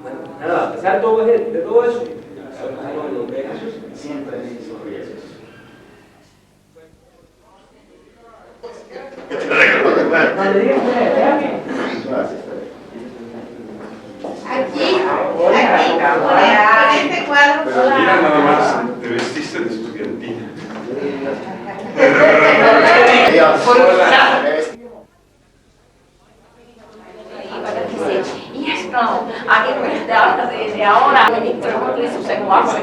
Bueno, nada, a pesar de todo eso, en nombre de Jesús, siempre dice orgullosos. Aquí, este cuadro. Pero mira, nada más, te vestiste de estudiantina. Y esto, aquí me habla desde ahora, ministro de su secuace.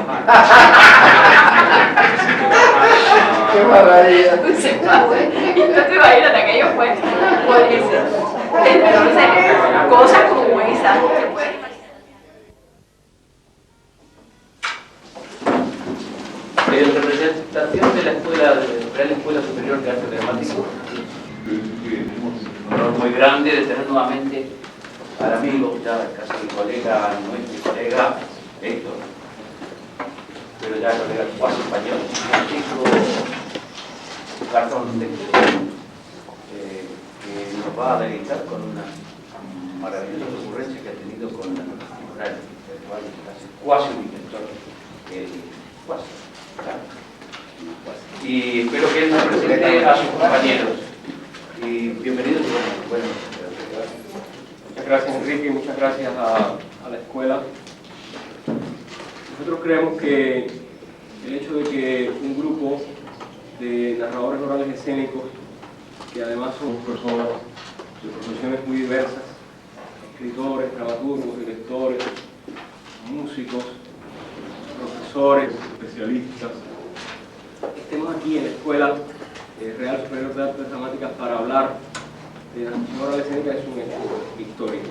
¡Qué maravilla! Un secuace. Y tú te imaginas que aquello fue buenísimo. Entonces, cosas como esa. En representación de la Real Escuela Superior de Arte Dramático, un honor muy grande de tener nuevamente al amigo, ya casi colega, nuestro colega Héctor, pero ya colega cuasi español, Francisco Garzón, que nos va a deleitar con una maravillosa ocurrencia que ha tenido con la mural, el cual es cuasi un inventor, cuasi. Y espero que él nos presente a sus compañeros. Y bienvenidos. Bueno, muchas gracias, Enrique, y muchas gracias a la escuela. Nosotros creemos que el hecho de que un grupo de narradores orales escénicos, que además son personas de profesiones muy diversas, escritores, dramaturgos, directores, músicos, profesores, especialistas, estemos aquí en la Escuela Real Superior de Artes Dramáticas para hablar de la narración oral escénica es un hecho histórico.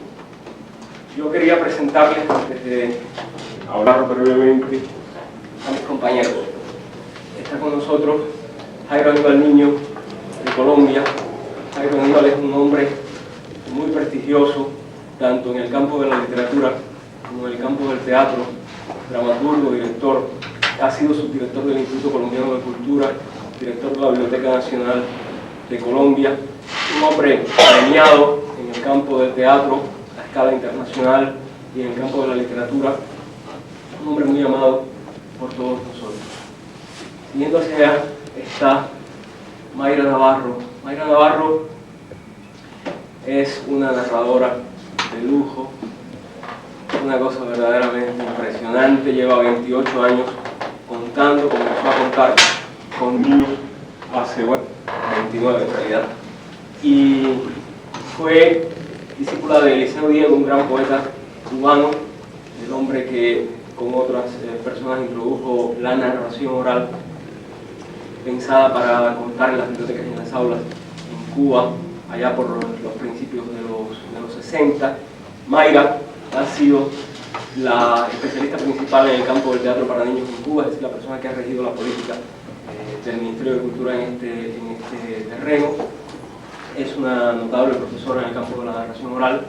Yo quería presentarles, antes de hablar brevemente, a mis compañeros. Está con nosotros Jairo Aníbal Niño, de Colombia. Jairo Aníbal es un hombre muy prestigioso, tanto en el campo de la literatura como en el campo del teatro, dramaturgo, director, ha sido subdirector del Instituto Colombiano de Cultura, director de la Biblioteca Nacional de Colombia, un hombre premiado en el campo del teatro a escala internacional y en el campo de la literatura, un hombre muy amado por todos nosotros. Siguiendo hacia allá está Mayra Navarro. Mayra Navarro es una narradora de lujo, una cosa verdaderamente impresionante, lleva 28 años contando, comenzó a contar con niños hace 29 en realidad, y fue discípula de Eliseo Diego, un gran poeta cubano, el hombre que con otras personas introdujo la narración oral pensada para contar en las bibliotecas y en las aulas en Cuba, allá por los principios de los 60. Mayra ha sido la especialista principal en el campo del teatro para niños en Cuba, es decir, la persona que ha regido la política del Ministerio de Cultura en este terreno. Es una notable profesora en el campo de la narración oral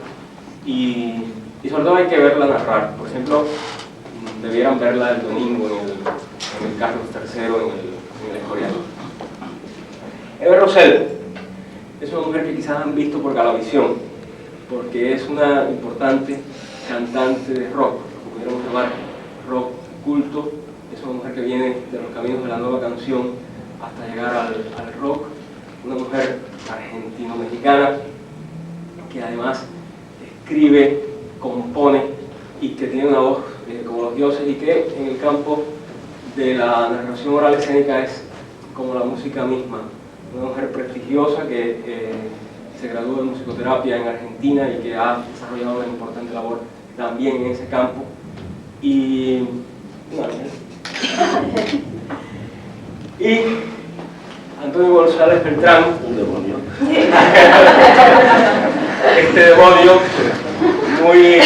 y sobre todo hay que verla narrar. Por ejemplo, debieran verla el domingo en el Carlos III, en el Escorial. Eve Rosell es una mujer que quizás han visto por Galavisión, porque es una importante cantante de rock, lo que pudiéramos llamar rock culto. Es una mujer que viene de los caminos de la nueva canción hasta llegar al rock, una mujer argentino-mexicana que además escribe, compone y que tiene una voz como los dioses, y que en el campo de la narración oral escénica es como la música misma. Una mujer prestigiosa que se graduó de musicoterapia en Argentina y que ha desarrollado una importante labor también en ese campo. Y Antonio González Beltrán, Un demonio. este demonio muy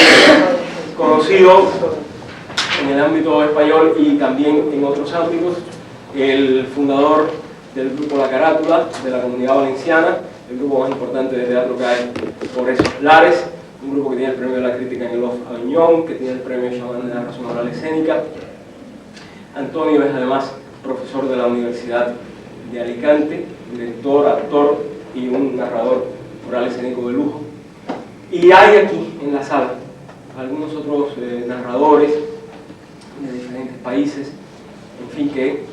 conocido en el ámbito español y también en otros ámbitos, el fundador del grupo La Carátula de la Comunidad Valenciana, el grupo más importante de teatro que hay por esos lares, un grupo que tiene el premio de la crítica en el Off Aviñón, que tiene el premio Chamán de narración oral escénica. Antonio es además profesor de la Universidad de Alicante, director, actor y un narrador oral escénico de lujo. Y hay aquí en la sala al algunos otros narradores de diferentes países, en fin, que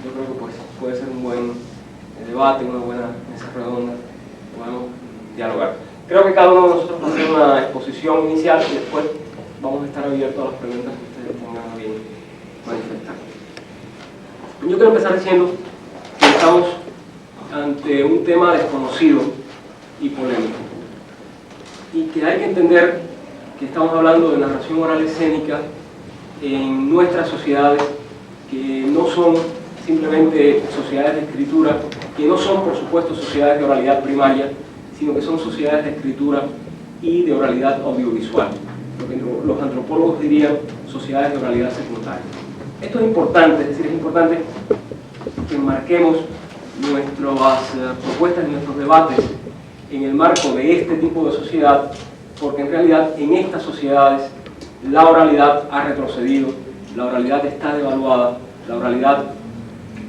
yo creo que pues, puede ser un buen debate, una buena mesa redonda, podemos dialogar. Creo que cada uno de nosotros va a hacer una exposición inicial y después vamos a estar abiertos a las preguntas que ustedes tengan a bien manifestar. Yo quiero empezar diciendo que estamos ante un tema desconocido y polémico, y que hay que entender que estamos hablando de narración oral escénica en nuestras sociedades, que no son simplemente sociedades de escritura, que no son por supuesto sociedades de oralidad primaria, sino que son sociedades de escritura y de oralidad audiovisual, lo que los antropólogos dirían sociedades de oralidad secundaria. Esto es importante, es decir, es importante que marquemos nuestras propuestas y nuestros debates en el marco de este tipo de sociedad, porque en realidad en estas sociedades la oralidad ha retrocedido, la oralidad está devaluada, la oralidad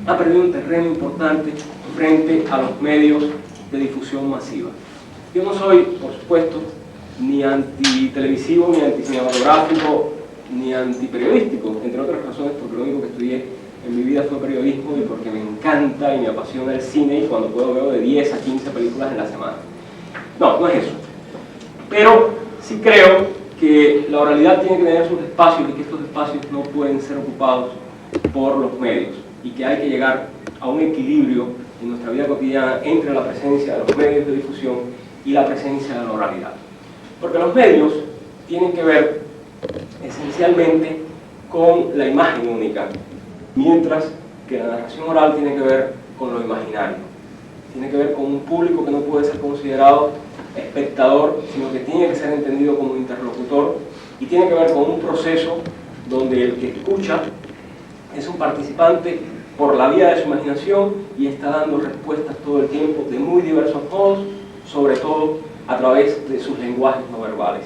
ha perdido un terreno importante frente a los medios de difusión masiva. Yo no soy, por supuesto, ni antitelevisivo, ni anticinematográfico, ni antiperiodístico, entre otras razones porque lo único que estudié en mi vida fue periodismo y porque me encanta y me apasiona el cine y cuando puedo veo de 10 a 15 películas en la semana. No, no es eso. Pero sí creo que la oralidad tiene que tener sus espacios y que estos espacios no pueden ser ocupados por los medios y que hay que llegar a un equilibrio en nuestra vida cotidiana entre la presencia de los medios de difusión y la presencia de la oralidad. Porque los medios tienen que ver esencialmente con la imagen única, mientras que la narración oral tiene que ver con lo imaginario. Tiene que ver con un público que no puede ser considerado espectador, sino que tiene que ser entendido como interlocutor, y tiene que ver con un proceso donde el que escucha es un participante por la vía de su imaginación y está dando respuestas todo el tiempo de muy diversos modos, sobre todo a través de sus lenguajes no verbales.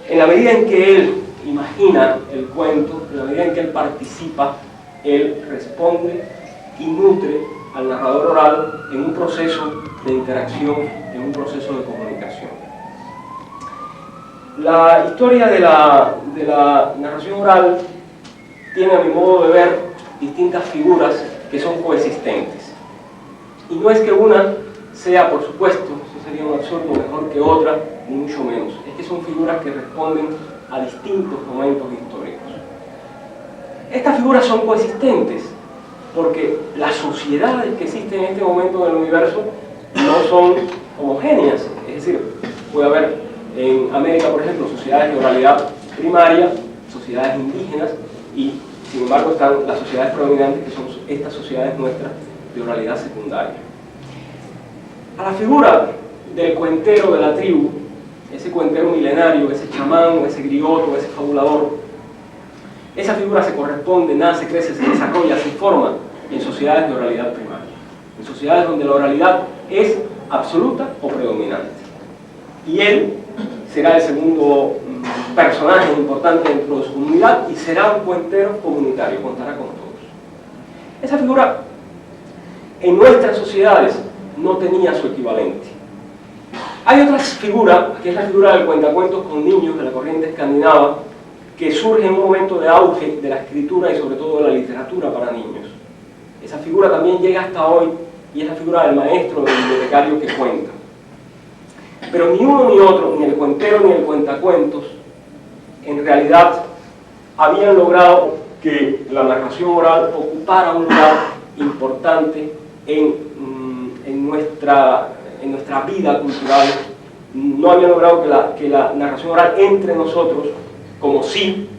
En la medida en que él imagina el cuento, en la medida en que él participa, él responde y nutre al narrador oral en un proceso de interacción, en un proceso de comunicación. La historia de la narración oral tiene, a mi modo de ver, distintas figuras que son coexistentes. Y no es que una sea, por supuesto, eso sería un absurdo, mejor que otra, ni mucho menos. Es que son figuras que responden a distintos momentos históricos. Estas figuras son coexistentes porque las sociedades que existen en este momento del universo no son homogéneas. Es decir, puede haber en América, por ejemplo, sociedades de oralidad primaria, sociedades indígenas, y sin embargo están las sociedades predominantes, que son estas sociedades nuestras de oralidad secundaria. A la figura del cuentero de la tribu, ese cuentero milenario, ese chamán, ese grigoto, ese fabulador, esa figura se corresponde, nace, crece, se desarrolla, se forma en sociedades de oralidad primaria, en sociedades donde la oralidad es absoluta o predominante. Y él será el segundo personaje importante dentro de su comunidad y será un cuentero comunitario, contará con todos. Esa figura en nuestras sociedades no tenía su equivalente. Hay otra figura, que es la figura del cuentacuentos con niños de la corriente escandinava, que surge en un momento de auge de la escritura y sobre todo de la literatura para niños. Esa figura también llega hasta hoy y es la figura del maestro, del bibliotecario que cuenta. Pero ni uno ni otro, ni el cuentero ni el cuentacuentos, en realidad habían logrado que la narración oral ocupara un lugar importante en nuestra vida cultural. No habían logrado que la narración oral entre nosotros, como sí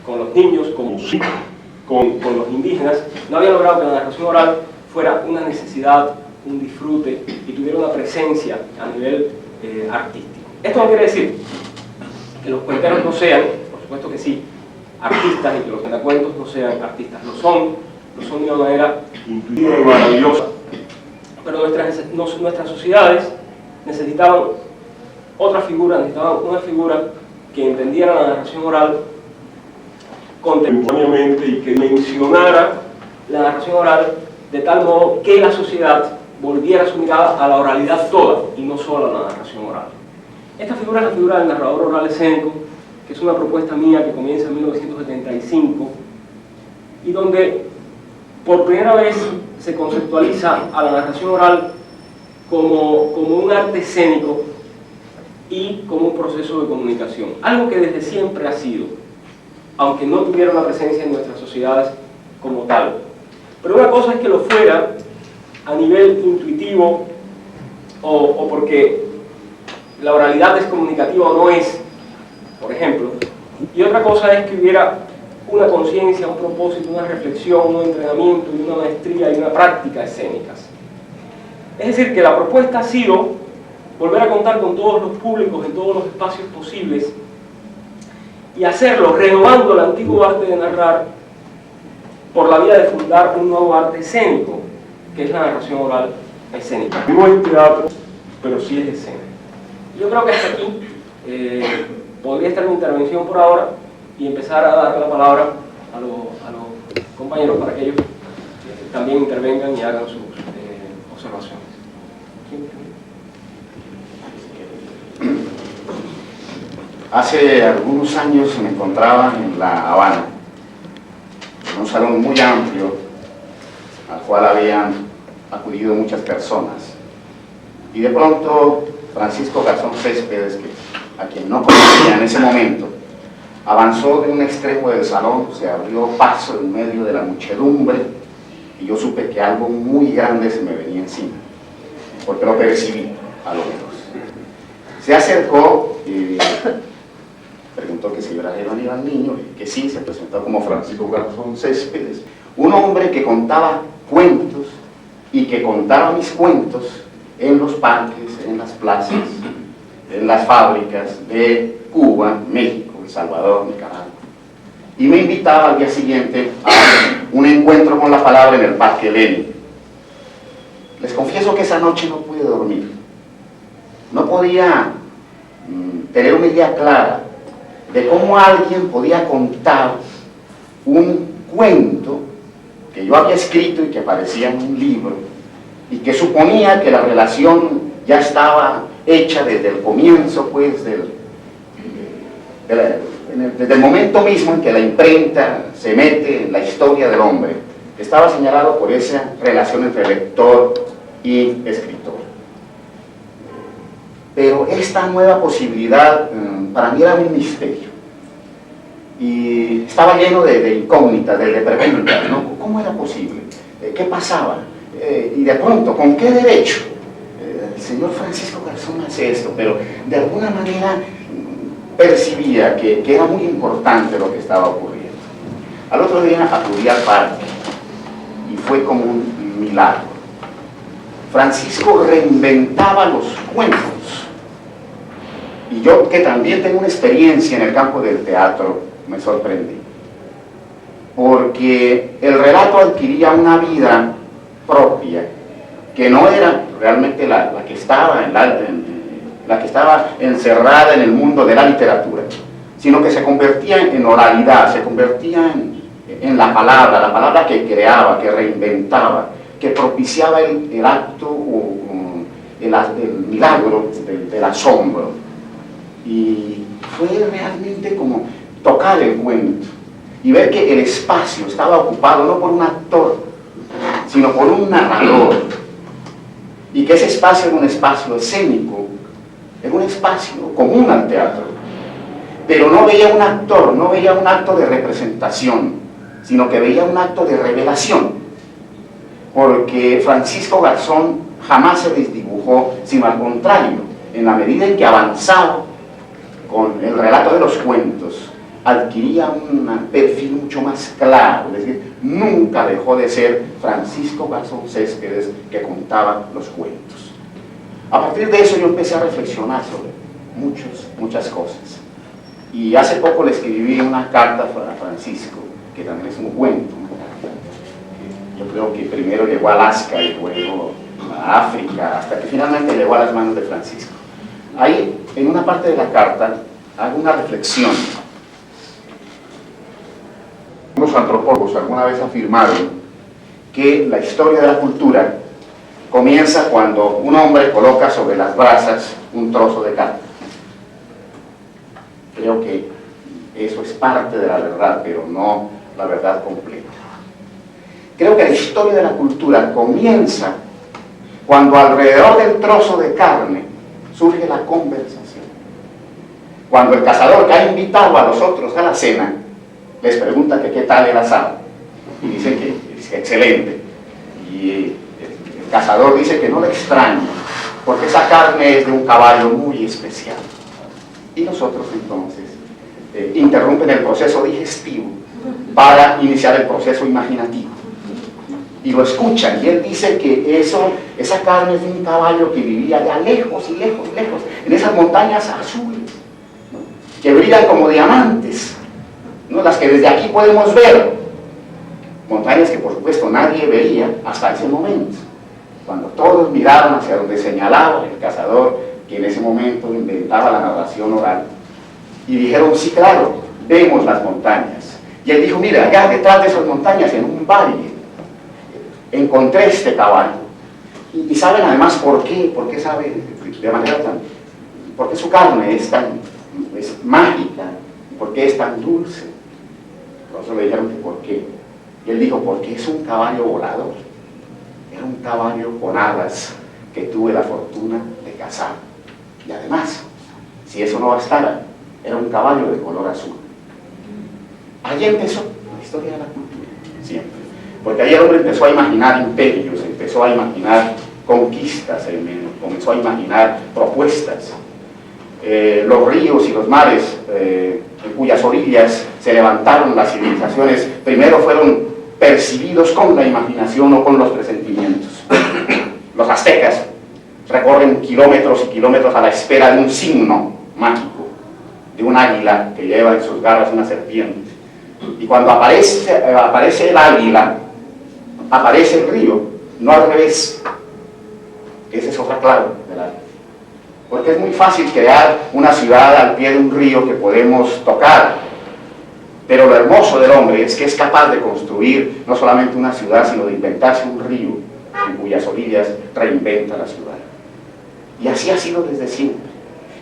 con los niños, como sí con los indígenas, no habían logrado que la narración oral fuera una necesidad, un disfrute y tuviera una presencia a nivel artístico. Esto no quiere decir que los cuenteros no sean, por supuesto que sí, artistas, y que los cuentacuentos no sean artistas. Lo son de una manera intuitiva y maravillosa. Pero nuestras sociedades necesitaban otra figura, necesitaban una figura que entendiera la narración oral contemporáneamente y que mencionara la narración oral de tal modo que la sociedad volviera su mirada a la oralidad toda y no solo a la narración oral. Esta figura es la figura del narrador oral escénico, que es una propuesta mía que comienza en 1975 y donde por primera vez se conceptualiza a la narración oral como un arte escénico y como un proceso de comunicación, algo que desde siempre ha sido, aunque no tuviera una presencia en nuestras sociedades como tal. Pero una cosa es que lo fuera a nivel intuitivo o porque la oralidad es comunicativa o no es, por ejemplo, y otra cosa es que hubiera una conciencia, un propósito, una reflexión, un entrenamiento y una maestría y una práctica escénicas. Es decir, que la propuesta ha sido volver a contar con todos los públicos en todos los espacios posibles y hacerlo renovando el antiguo arte de narrar por la vía de fundar un nuevo arte escénico, que es la narración oral escénica. Vivo en teatro, pero sí es escena. Yo creo que hasta aquí podría estar mi intervención por ahora y empezar a dar la palabra a los compañeros para que ellos también intervengan y hagan sus observaciones. Hace algunos años me encontraba en La Habana, en un salón muy amplio, al cual habían acudido muchas personas. Y de pronto Francisco Garzón Céspedes, a quien no conocía en ese momento, avanzó de un extremo del salón, se abrió paso en medio de la muchedumbre y yo supe que algo muy grande se me venía encima, porque lo percibí a lo lejos. Se acercó y preguntó que si yo era Aníbal Niño, que sí, se presentó como Francisco Garzón Céspedes, un hombre que contaba cuentos y que contaba mis cuentos en los parques, en las plazas, en las fábricas de Cuba, México, El Salvador, Nicaragua. Y me invitaba al día siguiente a un encuentro con la palabra en el Parque Lenin. Les confieso que esa noche no pude dormir. No podía tener una idea clara de cómo alguien podía contar un cuento que yo había escrito y que aparecía en un libro y que suponía que la relación ya estaba hecha desde el comienzo, pues, desde el momento mismo en que la imprenta se mete en la historia del hombre. Estaba señalado por esa relación entre lector y escritor. Pero esta nueva posibilidad para mí era un misterio. Y estaba lleno de incógnitas, de preguntas, ¿no? ¿Cómo era posible? ¿Qué pasaba? Y de pronto, ¿con qué derecho? El señor Francisco Garzón hace esto, pero de alguna manera percibía que era muy importante lo que estaba ocurriendo. Al otro día acudí al parque y fue como un milagro. Francisco reinventaba los cuentos. Y yo, que también tengo una experiencia en el campo del teatro, me sorprendí. Porque el relato adquiría una vida propia, que no era realmente la que estaba la que estaba encerrada en el mundo de la literatura, sino que se convertía en oralidad, se convertía en la palabra que creaba, que reinventaba, que propiciaba el acto, el milagro del asombro. Y fue realmente como tocar el cuento y ver que el espacio estaba ocupado no por un actor, sino por un narrador, y que ese espacio era un espacio escénico, era un espacio común al teatro, pero no veía un actor, no veía un acto de representación, sino que veía un acto de revelación, porque Francisco Garzón jamás se desdibujó, sino al contrario, en la medida en que avanzaba con el relato de los cuentos, adquiría un perfil mucho más claro, es decir, nunca dejó de ser Francisco Garzón Céspedes que contaba los cuentos. A partir de eso yo empecé a reflexionar sobre muchas cosas. Y hace poco le escribí una carta a Francisco, que también es un cuento, ¿no? Yo creo que primero llegó a Alaska y luego a África, hasta que finalmente llegó a las manos de Francisco. Ahí, en una parte de la carta, hago una reflexión. Los antropólogos alguna vez afirmaron que la historia de la cultura comienza cuando un hombre coloca sobre las brasas un trozo de carne. creo que eso es parte de la verdad, pero no la verdad completa. Creo que la historia de la cultura comienza cuando alrededor del trozo de carne surge la conversación. Cuando el cazador que ha invitado a los otros a la cena les pregunta que qué tal el asado y dicen que es excelente, y el cazador dice que no le extraña porque esa carne es de un caballo muy especial, y los otros entonces interrumpen el proceso digestivo para iniciar el proceso imaginativo y lo escuchan, y él dice que esa carne es de un caballo que vivía allá lejos y lejos y lejos en esas montañas azules, ¿no?, que brillan como diamantes, ¿no?, las que desde aquí podemos ver, montañas que por supuesto nadie veía hasta ese momento, cuando todos miraban hacia donde señalaba el cazador, que en ese momento inventaba la narración oral, y dijeron: sí, claro, vemos las montañas. Y él dijo: mira, allá detrás de esas montañas, en un valle, encontré este caballo. Y saben además por qué sabe de manera tan, por qué su carne es mágica, por qué es tan dulce. Por eso le dijeron que por qué. Y él dijo: porque es un caballo volador. Era un caballo con alas que tuve la fortuna de cazar. Y además, si eso no bastara, era un caballo de color azul. Allí empezó la historia de la cultura, siempre. Porque ahí el hombre empezó a imaginar imperios, empezó a imaginar conquistas, comenzó a imaginar propuestas. Los ríos y los mares, en cuyas orillas se levantaron las civilizaciones, primero fueron percibidos con la imaginación o con los presentimientos. Los aztecas recorren kilómetros y kilómetros a la espera de un signo mágico, de un águila que lleva en sus garras una serpiente. Y cuando aparece el águila, aparece el río, no al revés. Esa es otra clave del arte. Porque es muy fácil crear una ciudad al pie de un río que podemos tocar, pero lo hermoso del hombre es que es capaz de construir no solamente una ciudad, sino de inventarse un río en cuyas orillas reinventa la ciudad. Y así ha sido desde siempre.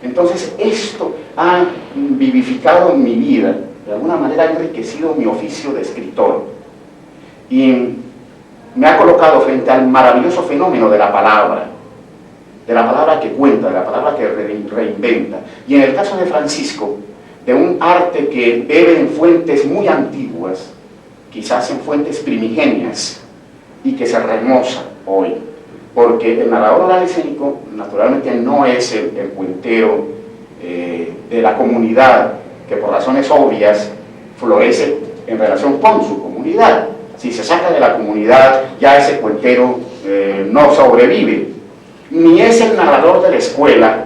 Entonces esto ha vivificado mi vida, de alguna manera ha enriquecido mi oficio de escritor, y me ha colocado frente al maravilloso fenómeno de la palabra que cuenta, de la palabra que reinventa. Y en el caso de Francisco, de un arte que bebe en fuentes muy antiguas, quizás en fuentes primigenias, y que se remoza hoy. Porque el narrador oral escénico, naturalmente, no es el cuentero de la comunidad, que por razones obvias florece en relación con su comunidad. Si se saca de la comunidad, ya ese cuentero no sobrevive. Ni es el narrador de la escuela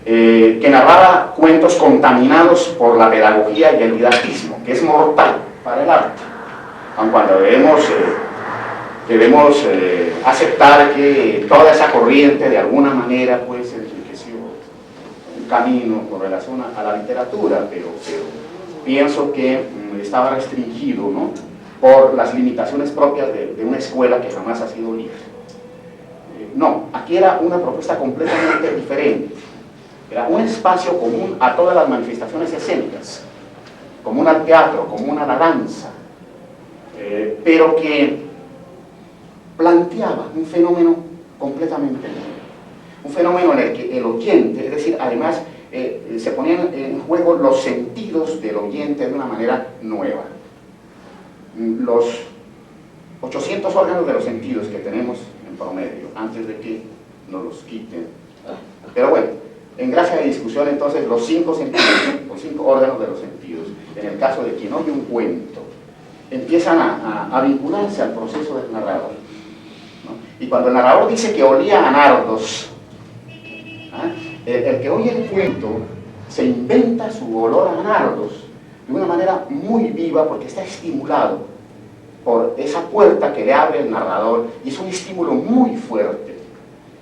que narraba cuentos contaminados por la pedagogía y el didactismo, que es mortal para el arte. Aun cuando debemos aceptar que toda esa corriente de alguna manera pues enriqueció un camino con relación a la literatura, pero pienso que estaba restringido, ¿no?, por las limitaciones propias de una escuela que jamás ha sido libre. No, aquí era una propuesta completamente diferente. Era un espacio común a todas las manifestaciones escénicas, común al teatro, común a la danza, pero que planteaba un fenómeno completamente nuevo. Un fenómeno en el que el oyente, es decir, además se ponían en juego los sentidos del oyente de una manera nueva. Los 800 órganos de los sentidos que tenemos en promedio, antes de que nos los quiten. Pero bueno, en gracia de discusión, entonces, los 5 sentidos, los 5 órganos de los sentidos, en el caso de quien oye un cuento, empiezan a vincularse al proceso del narrador, ¿no? Y cuando el narrador dice que olía a nardos, el que oye el cuento se inventa su olor a nardos de una manera muy viva, porque está estimulado por esa puerta que le abre el narrador, y es un estímulo muy fuerte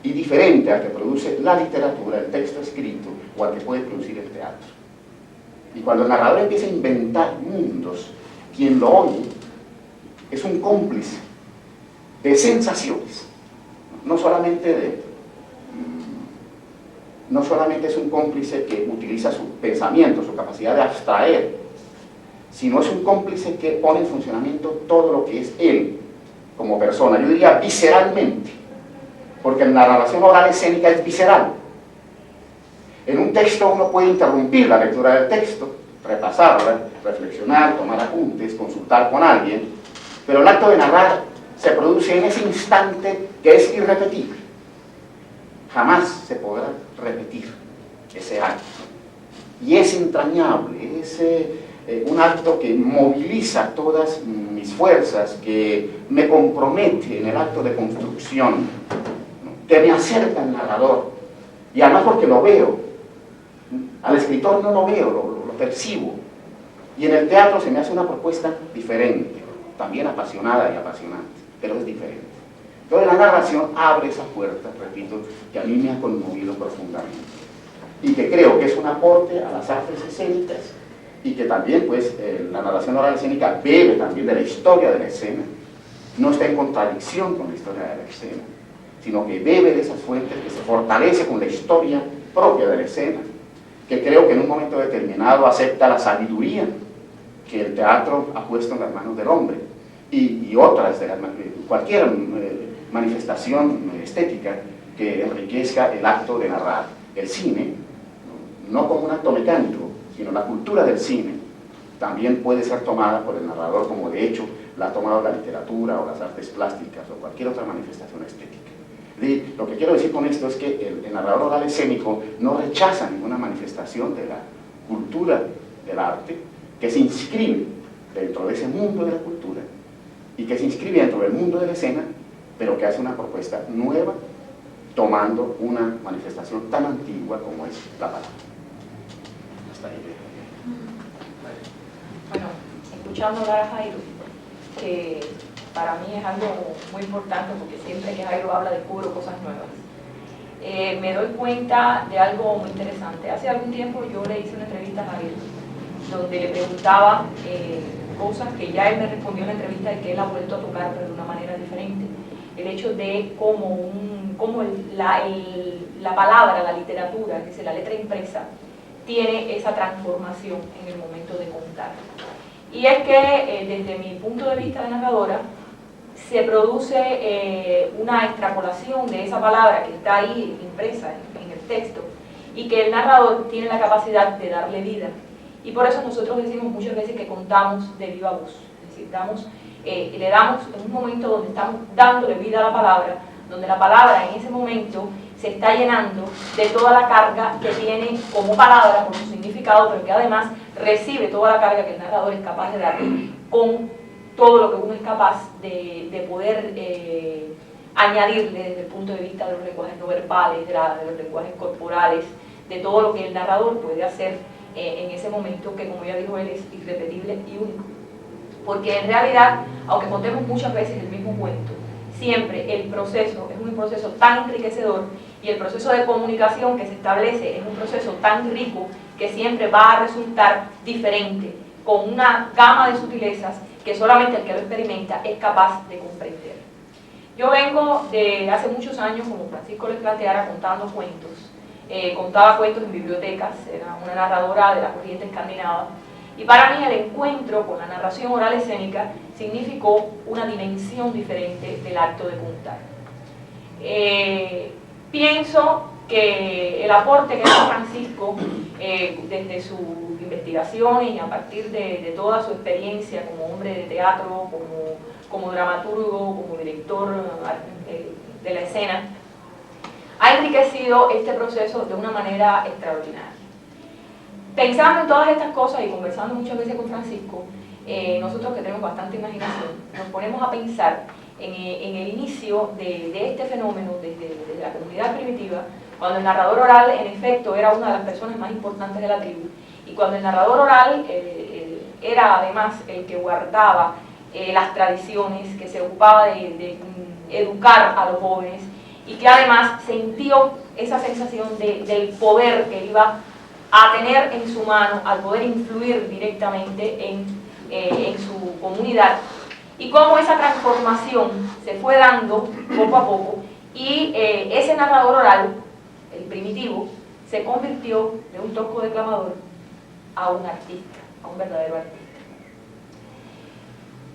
y diferente al que produce la literatura, el texto escrito, o al que puede producir el teatro. Y cuando el narrador empieza a inventar mundos, quien lo oye es un cómplice de sensaciones, no solamente no solamente es un cómplice que utiliza su pensamiento, su capacidad de abstraer, sino es un cómplice que pone en funcionamiento todo lo que es él como persona, yo diría visceralmente, porque la narración oral escénica es visceral. En un texto uno puede interrumpir la lectura del texto, repasarla, reflexionar, tomar apuntes, consultar con alguien, pero el acto de narrar se produce en ese instante que es irrepetible. Jamás se podrá repetir ese acto. Y es entrañable, es un acto que moviliza todas mis fuerzas, que me compromete en el acto de construcción, ¿no? Que me acerca al narrador, y además porque lo veo. Al escritor no lo veo, lo percibo. Y en el teatro se me hace una propuesta diferente, también apasionada y apasionante, pero es diferente. Entonces la narración abre esa puerta, repito, que a mí me ha conmovido profundamente. Y que creo que es un aporte a las artes escénicas, y que también, pues, la narración oral escénica bebe también de la historia de la escena, no está en contradicción con la historia de la escena, sino que bebe de esas fuentes, que se fortalece con la historia propia de la escena, que creo que en un momento determinado acepta la sabiduría que el teatro ha puesto en las manos del hombre, y otras, cualquier manifestación estética que enriquezca el acto de narrar. El cine, no como un acto mecánico, sino la cultura del cine, también puede ser tomada por el narrador, como de hecho la ha tomado la literatura o las artes plásticas o cualquier otra manifestación estética. Lo que quiero decir con esto es que el narrador oral escénico no rechaza ninguna manifestación de la cultura del arte, que se inscribe dentro de ese mundo de la cultura y que se inscribe dentro del mundo de la escena, pero que hace una propuesta nueva, tomando una manifestación tan antigua como es la palabra. Hasta ahí. Bueno, escuchando hablar a Jairo, que para mí es algo muy importante, porque siempre que Jairo habla descubro cosas nuevas. Me doy cuenta de algo muy interesante. Hace algún tiempo yo le hice una entrevista a Jairo, donde le preguntaba cosas que ya él me respondió en la entrevista y que él ha vuelto a tocar, pero de una manera diferente. El hecho de cómo la palabra, la literatura, es decir, la letra impresa, tiene esa transformación en el momento de contar. Y es que desde mi punto de vista de narradora, se produce una extrapolación de esa palabra que está ahí impresa en el texto, y que el narrador tiene la capacidad de darle vida. Y por eso nosotros decimos muchas veces que contamos de viva voz, es decir, le damos en un momento donde estamos dándole vida a la palabra, donde la palabra en ese momento se está llenando de toda la carga que tiene como palabra, por su significado, pero que además recibe toda la carga que el narrador es capaz de darle con todo lo que uno es capaz de poder añadirle desde el punto de vista de los lenguajes no verbales, de los lenguajes corporales, de todo lo que el narrador puede hacer en ese momento, que como ya dijo él, es irrepetible y único. Porque en realidad, aunque contemos muchas veces el mismo cuento, siempre el proceso es un proceso tan enriquecedor, y el proceso de comunicación que se establece es un proceso tan rico que siempre va a resultar diferente, con una gama de sutilezas que solamente el que lo experimenta es capaz de comprender. Yo vengo de hace muchos años, como Francisco les planteara, contando cuentos. Contaba cuentos en bibliotecas, era una narradora de la corriente escandinava, y para mí el encuentro con la narración oral escénica significó una dimensión diferente del acto de contar. Pienso que el aporte que hizo Francisco desde su investigación y a partir de toda su experiencia como hombre de teatro, como dramaturgo, como director de la escena, ha enriquecido este proceso de una manera extraordinaria. Pensando en todas estas cosas y conversando muchas veces con Francisco, nosotros que tenemos bastante imaginación, nos ponemos a pensar en el inicio de este fenómeno desde la comunidad primitiva, cuando el narrador oral en efecto era una de las personas más importantes de la tribu, y cuando el narrador oral era además el que guardaba las tradiciones, que se ocupaba de educar a los jóvenes, y que además sintió esa sensación del poder que iba a tener en su mano al poder influir directamente en su comunidad, y cómo esa transformación se fue dando poco a poco, y ese narrador oral, el primitivo, se convirtió de un tosco declamador a un artista, a un verdadero artista.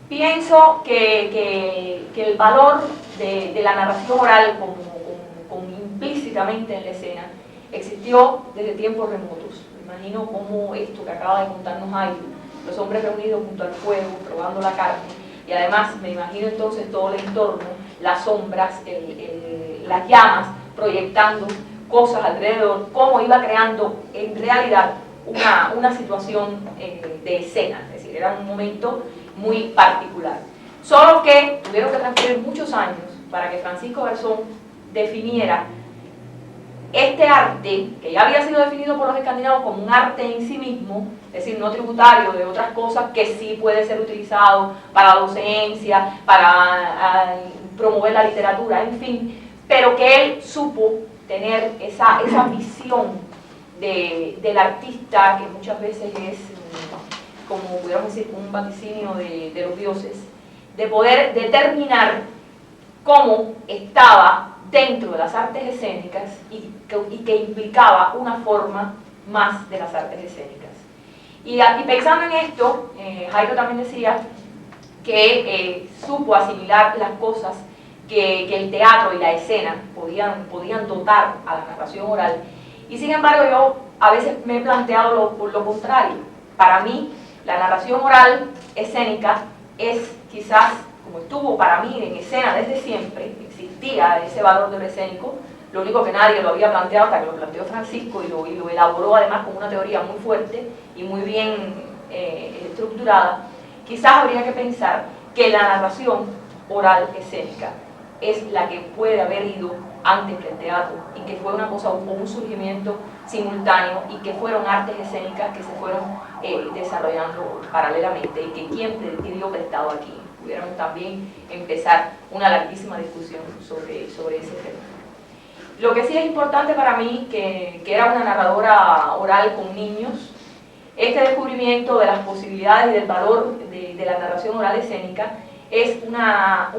Pienso que el valor de la narración oral como implícitamente en la escena existió desde tiempos remotos. Me imagino cómo esto que acaba de contarnos Jairo, los hombres reunidos junto al fuego, probando la carne, y además me imagino entonces todo el entorno, las sombras, las llamas, proyectando cosas alrededor, cómo iba creando en realidad una situación de escena, es decir, era un momento muy particular. Solo que tuvieron que transcurrir muchos años para que Francisco Garzón definiera este arte, que ya había sido definido por los escandinavos como un arte en sí mismo, es decir, no tributario de otras cosas, que sí puede ser utilizado para la docencia, para promover la literatura, en fin, pero que él supo tener esa visión del artista, que muchas veces es, como pudiéramos decir, un vaticinio de los dioses, de poder determinar cómo estaba dentro de las artes escénicas y que implicaba una forma más de las artes escénicas. Y pensando en esto, Jairo también decía que supo asimilar las cosas que el teatro y la escena podían dotar a la narración oral. Y sin embargo yo a veces me he planteado lo contrario. Para mí la narración oral escénica es quizás, como estuvo para mí en escena desde siempre, existía ese valor de lo escénico, lo único que nadie lo había planteado hasta que lo planteó Francisco y lo elaboró además con una teoría muy fuerte y muy bien estructurada. Quizás habría que pensar que la narración oral escénica es la que puede haber ido antes que el teatro y que fue una cosa con un surgimiento simultáneo y que fueron artes escénicas que se fueron desarrollando paralelamente y que quien pidió prestado aquí. Pudiéramos también empezar una larguísima discusión sobre ese tema. Lo que sí es importante para mí, que era una narradora oral con niños, este descubrimiento de las posibilidades y del valor de la narración oral escénica es una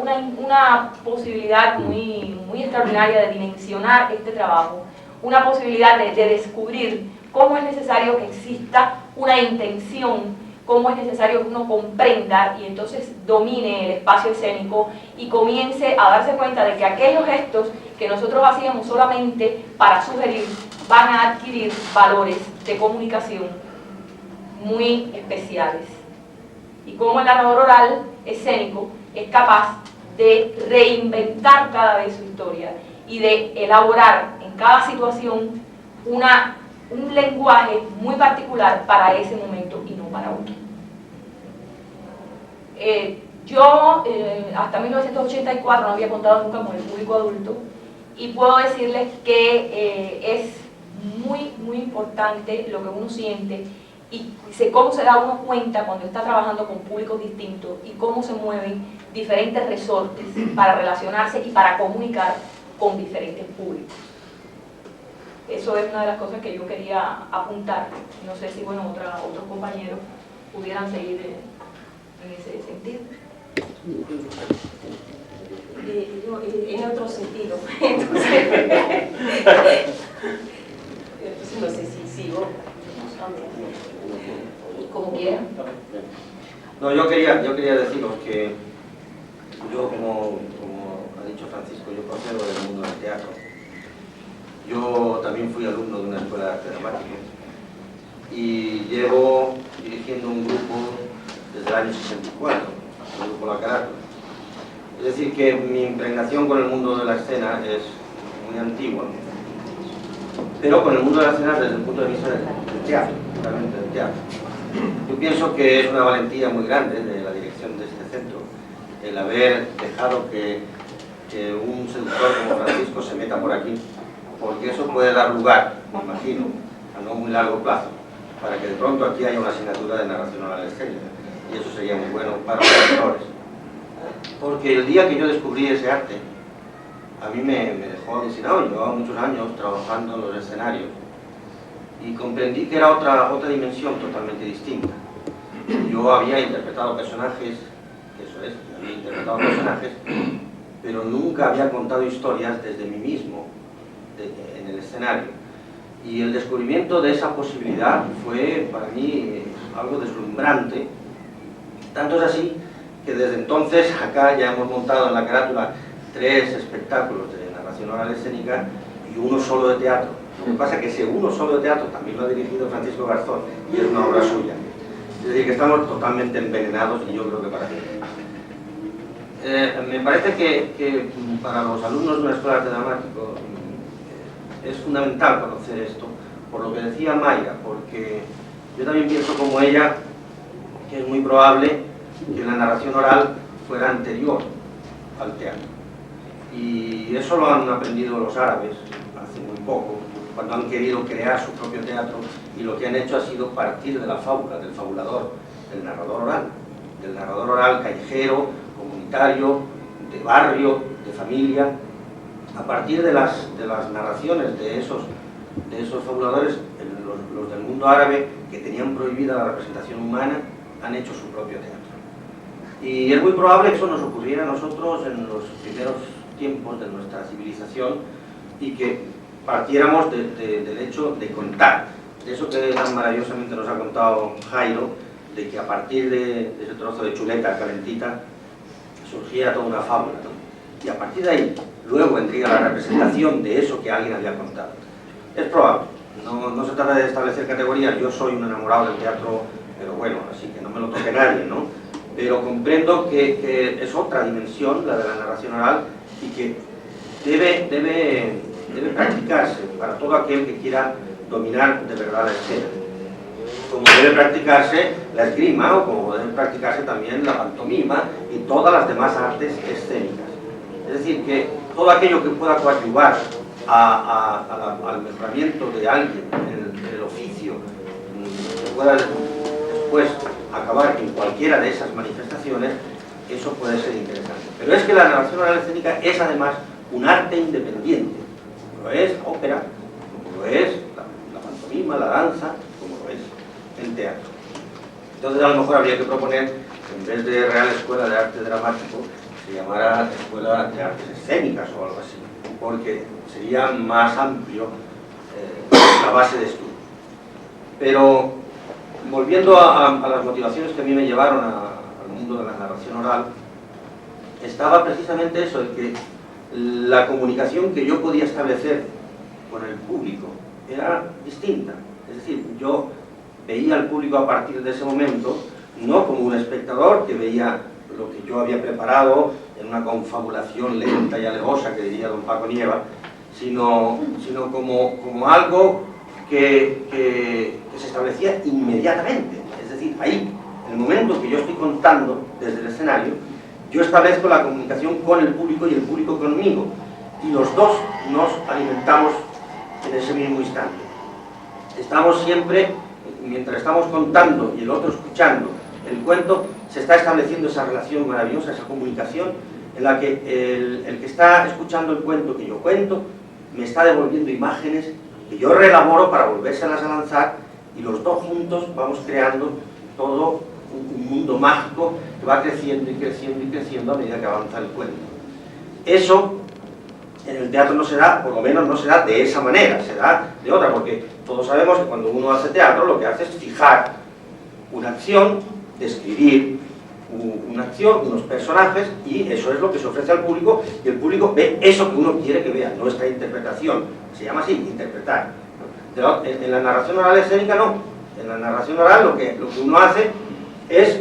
posibilidad muy extraordinaria de dimensionar este trabajo, una posibilidad de descubrir cómo es necesario que exista una intención, cómo es necesario que uno comprenda y entonces domine el espacio escénico y comience a darse cuenta de que aquellos gestos que nosotros hacíamos solamente para sugerir van a adquirir valores de comunicación muy especiales. Y cómo el narrador oral escénico es capaz de reinventar cada vez su historia y de elaborar en cada situación un lenguaje muy particular para ese momento y no para otro. Yo hasta 1984 no había contado nunca con el público adulto y puedo decirles que es muy importante lo que uno siente y cómo se da uno cuenta cuando está trabajando con públicos distintos y cómo se mueven diferentes resortes para relacionarse y para comunicar con diferentes públicos. Eso es una de las cosas que yo quería apuntar. No sé si bueno, otros compañeros pudieran seguir en ese sentido. En otro sentido. Entonces no sé si sigo. Como quieran. No, yo quería deciros que yo, como ha dicho Francisco, yo procedo del mundo del teatro. Yo también fui alumno de una escuela de arte dramático y llevo dirigiendo un grupo desde el año 64, el grupo La Carátula. Es decir, que mi impregnación con el mundo de la escena es muy antigua, pero con el mundo de la escena desde el punto de vista del teatro, realmente del teatro. Yo pienso que es una valentía muy grande de la dirección de este centro el haber dejado que un seductor como Francisco se meta por aquí, porque eso puede dar lugar, me imagino, a no muy largo plazo, para que de pronto aquí haya una asignatura de narración oral escénica, y eso sería muy bueno para los actores. Porque el día que yo descubrí ese arte, a mí me dejó alucinado. Llevaba muchos años trabajando en los escenarios y comprendí que era otra dimensión totalmente distinta. Yo había interpretado personajes, eso es, había interpretado personajes, pero nunca había contado historias desde mí mismo, en el escenario. Y el descubrimiento de esa posibilidad fue para mí algo deslumbrante. Tanto es así que desde entonces acá ya hemos montado en la carátula 3 espectáculos de narración oral escénica y uno solo de teatro. Lo que pasa es que ese uno solo de teatro también lo ha dirigido Francisco Garzón y es una obra suya. Es decir, que estamos totalmente envenenados y yo creo que para mí. Me parece que para los alumnos de una escuela de arte dramático es fundamental conocer esto, por lo que decía Mayra, porque yo también pienso como ella que es muy probable que la narración oral fuera anterior al teatro. Y eso lo han aprendido los árabes hace muy poco, cuando han querido crear su propio teatro, y lo que han hecho ha sido partir de la fábula, del fabulador, del narrador oral callejero, comunitario, de barrio, de familia. A partir de las narraciones de esos fabuladores, los del mundo árabe, que tenían prohibida la representación humana, han hecho su propio teatro. Y es muy probable que eso nos ocurriera a nosotros en los primeros tiempos de nuestra civilización y que partiéramos del hecho de contar, de eso que tan maravillosamente nos ha contado Jairo, de que a partir de ese trozo de chuleta calentita surgiera toda una fábula, ¿no? Y a partir de ahí luego vendría la representación de eso que alguien había contado. Es probable, no se trata de establecer categorías. Yo soy un enamorado del teatro, pero bueno, así que no me lo toque nadie, ¿no? Pero comprendo que es otra dimensión, la de la narración oral, y que debe practicarse para todo aquel que quiera dominar de verdad la escena. Como debe practicarse la esgrima, o como debe practicarse también la pantomima y todas las demás artes escénicas. Es decir, que todo aquello que pueda coadyuvar al mejoramiento de alguien en el oficio, que pueda después acabar en cualquiera de esas manifestaciones, eso puede ser interesante. Pero es que la narración oral escénica es además un arte independiente, como lo es la ópera, como lo es la pantomima, la danza, como lo es el teatro. Entonces a lo mejor habría que proponer, en vez de Real Escuela de Arte Dramático, se llamara Escuela de Artes Escénicas o algo así, porque sería más amplio la base de estudio. Pero volviendo a las motivaciones que a mí me llevaron al mundo de la narración oral, estaba precisamente eso, el que la comunicación que yo podía establecer con el público era distinta. Es decir, yo veía al público a partir de ese momento, no como un espectador que veía lo que yo había preparado en una confabulación lenta y alevosa, que diría don Paco Nieva, sino como algo que se establecía inmediatamente. Es decir, ahí, en el momento que yo estoy contando desde el escenario, yo establezco la comunicación con el público y el público conmigo, y los dos nos alimentamos en ese mismo instante. Estamos siempre, mientras estamos contando y el otro escuchando el cuento, se está estableciendo esa relación maravillosa, esa comunicación, en la que el que está escuchando el cuento que yo cuento me está devolviendo imágenes que yo reelaboro para volvérselas a lanzar, y los dos juntos vamos creando todo un mundo mágico que va creciendo y creciendo y creciendo a medida que avanza el cuento. Eso en el teatro no se da, por lo menos no se da de esa manera, se da de otra, porque todos sabemos que cuando uno hace teatro lo que hace es fijar una acción, describir una acción, unos personajes, y eso es lo que se ofrece al público, y el público ve eso que uno quiere que vea, nuestra interpretación. Se llama así, interpretar. En la narración oral escénica no. En la narración oral lo que uno hace es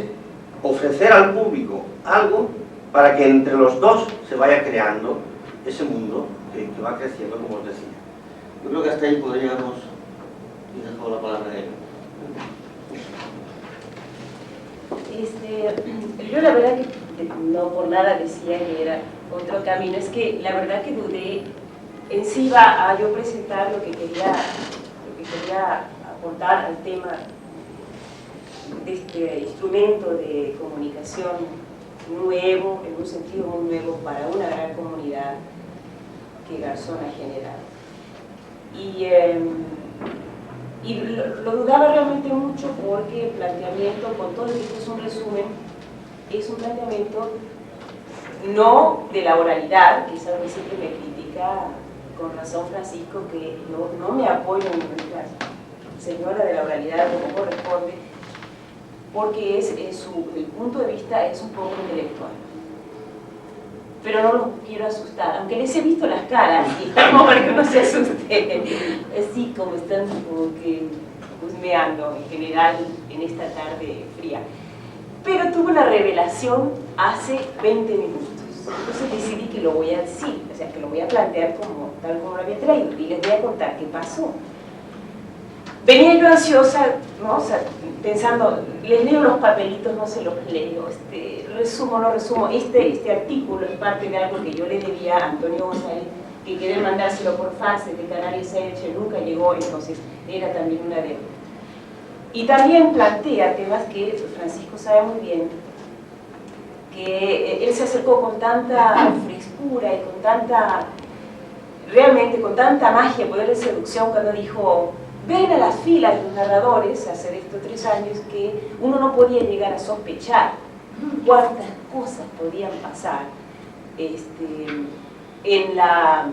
ofrecer al público algo para que entre los dos se vaya creando ese mundo que va creciendo, como os decía. Yo creo que hasta ahí podríamos... Y dejo la palabra a él. Yo la verdad que no por nada decía que era otro camino, es que la verdad que dudé en sí iba a yo presentar lo que quería aportar al tema de este instrumento de comunicación nuevo, en un sentido muy nuevo para una gran comunidad que Garzón ha generado. Y lo dudaba realmente mucho porque el planteamiento, con todo esto es un resumen, es un planteamiento no de la oralidad, que es algo que siempre me critica con razón, Francisco, que yo no me apoyo en nuestra señora de la oralidad como corresponde, porque el punto de vista es un poco intelectual. Pero no los quiero asustar, aunque les he visto las caras, y estamos para que no se asusten, así como están como que husmeando en general en esta tarde fría. Pero tuve una revelación hace 20 minutos, entonces decidí que lo voy a decir, o sea, que lo voy a plantear tal como lo había traído, y les voy a contar qué pasó. Venía yo ansiosa, ¿no? O sea, pensando, les leo los papelitos, no se los leo, resumo, no resumo. Este artículo es parte de algo que yo le debía a Antonio González, que quería mandárselo por fax, de Canarias SH nunca llegó, entonces era también una deuda. Y también plantea temas que Francisco sabe muy bien, que él se acercó con tanta frescura y con tanta, realmente con tanta magia, poder de seducción, cuando dijo: ven a las filas de los narradores, hace de estos 3 años, que uno no podía llegar a sospechar cuántas cosas podían pasar en la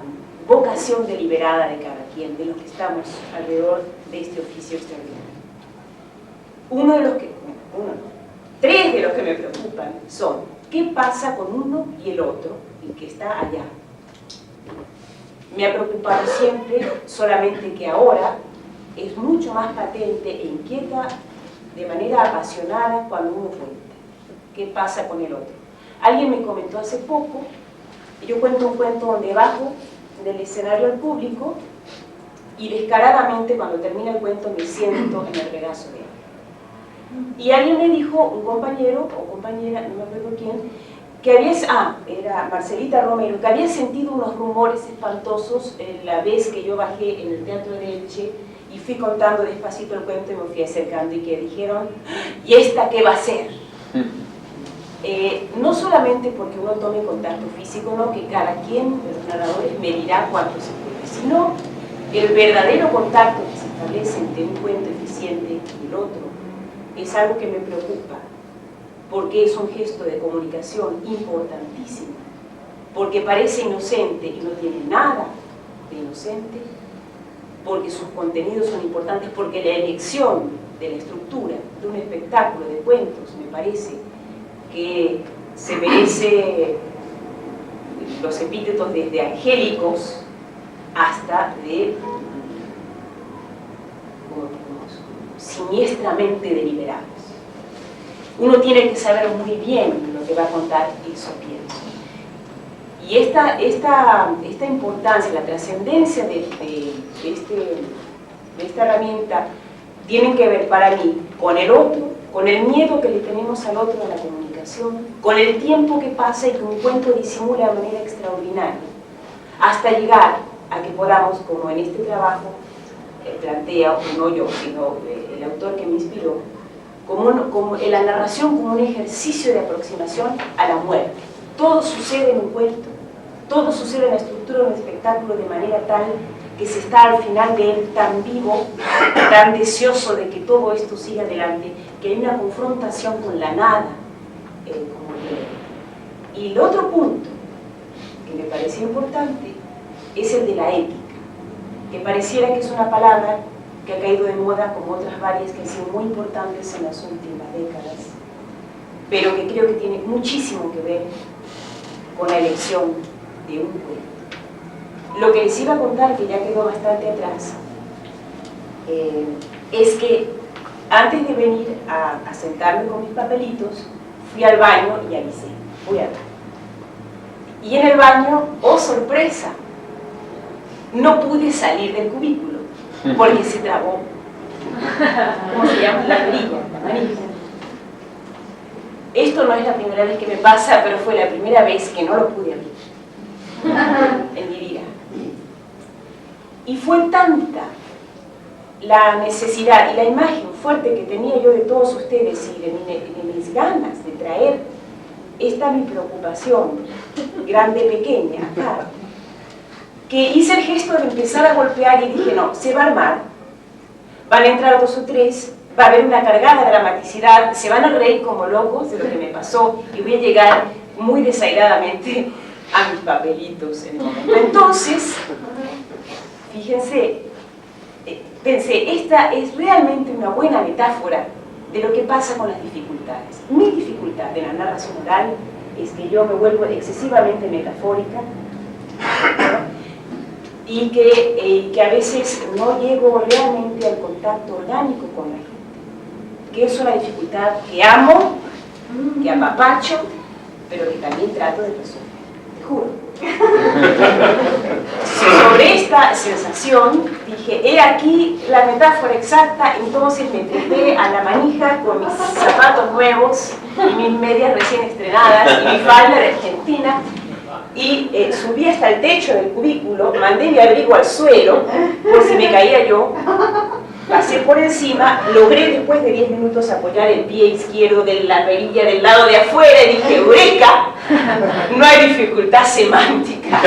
vocación deliberada de cada quien, de los que estamos alrededor de este oficio extraordinario. Tres de los que me preocupan son: ¿qué pasa con uno y el otro, el que está allá? Me ha preocupado siempre, solamente que ahora es mucho más patente e inquieta de manera apasionada cuando uno cuenta. ¿Qué pasa con el otro? Alguien me comentó hace poco, yo cuento un cuento donde bajo del escenario al público y descaradamente cuando termina el cuento me siento en el regazo de alguien. Y alguien me dijo, un compañero o compañera, no me acuerdo quién, que era Marcelita Romero, que había sentido unos rumores espantosos la vez que yo bajé en el Teatro de Elche y fui contando despacito el cuento y me fui acercando y que dijeron: ¿y esta qué va a ser? No solamente porque uno tome contacto físico, no, que cada quien de los narradores me dirá cuánto se puede, sino el verdadero contacto que se establece entre un cuento eficiente y el otro es algo que me preocupa, porque es un gesto de comunicación importantísimo, porque parece inocente y no tiene nada de inocente, porque sus contenidos son importantes, porque la elección de la estructura de un espectáculo de cuentos me parece que se merece los epítetos desde angélicos hasta de siniestramente deliberados. Uno tiene que saber muy bien lo que va a contar, eso pienso. Y esta importancia, la trascendencia de esta herramienta, tienen que ver para mí con el otro, con el miedo que le tenemos al otro en la comunicación, con el tiempo que pasa y que un cuento disimula de manera extraordinaria, hasta llegar a que podamos, como en este trabajo plantea, no yo, sino el autor que me inspiró, como la narración como un ejercicio de aproximación a la muerte. Todo sucede en un cuento, todo sucede en la estructura de un espectáculo de manera tal que se está al final de él tan vivo, tan deseoso de que todo esto siga adelante, que hay una confrontación con la nada, como el. Y el otro punto que me parecía importante es el de la ética, que pareciera que es una palabra que ha caído de moda, como otras varias que han sido muy importantes en las últimas décadas, pero que creo que tiene muchísimo que ver con la elección de un cuento. Lo que les iba a contar, que ya quedó bastante atrás, es que antes de venir a sentarme con mis papelitos, fui al baño y avisé, voy al baño. Y en el baño, ¡oh sorpresa!, no pude salir del cubículo, porque se trabó, ¿cómo se llama? La perilla, la manija. Esto no es la primera vez que me pasa, pero fue la primera vez que no lo pude abrir en mi vida. Y fue tanta la necesidad y la imagen fuerte que tenía yo de todos ustedes y de mis ganas de traer esta mi preocupación, grande, pequeña, acá, que hice el gesto de empezar a golpear y dije, no, se va a armar, van a entrar 2 o 3, va a haber una cargada dramaticidad, se van a reír como locos de lo que me pasó y voy a llegar muy desairadamente a mis papelitos en el momento. Entonces, fíjense, pensé, esta es realmente una buena metáfora de lo que pasa con las dificultades. Mi dificultad de la narración oral es que yo me vuelvo excesivamente metafórica, ¿no? Y que a veces no llego realmente al contacto orgánico con la gente, que es una dificultad que amo, que apapacho, pero que también trato de resolver, te juro. Sobre esta sensación dije, he aquí la metáfora exacta, entonces me trepé a la manija con mis zapatos nuevos y mis medias recién estrenadas y mi falda de Argentina y subí hasta el techo del cubículo, mandé mi abrigo al suelo por si me caía yo, pasé por encima, logré después de 10 minutos apoyar el pie izquierdo de la perilla del lado de afuera y dije, ¡eureka! No hay dificultad semántica.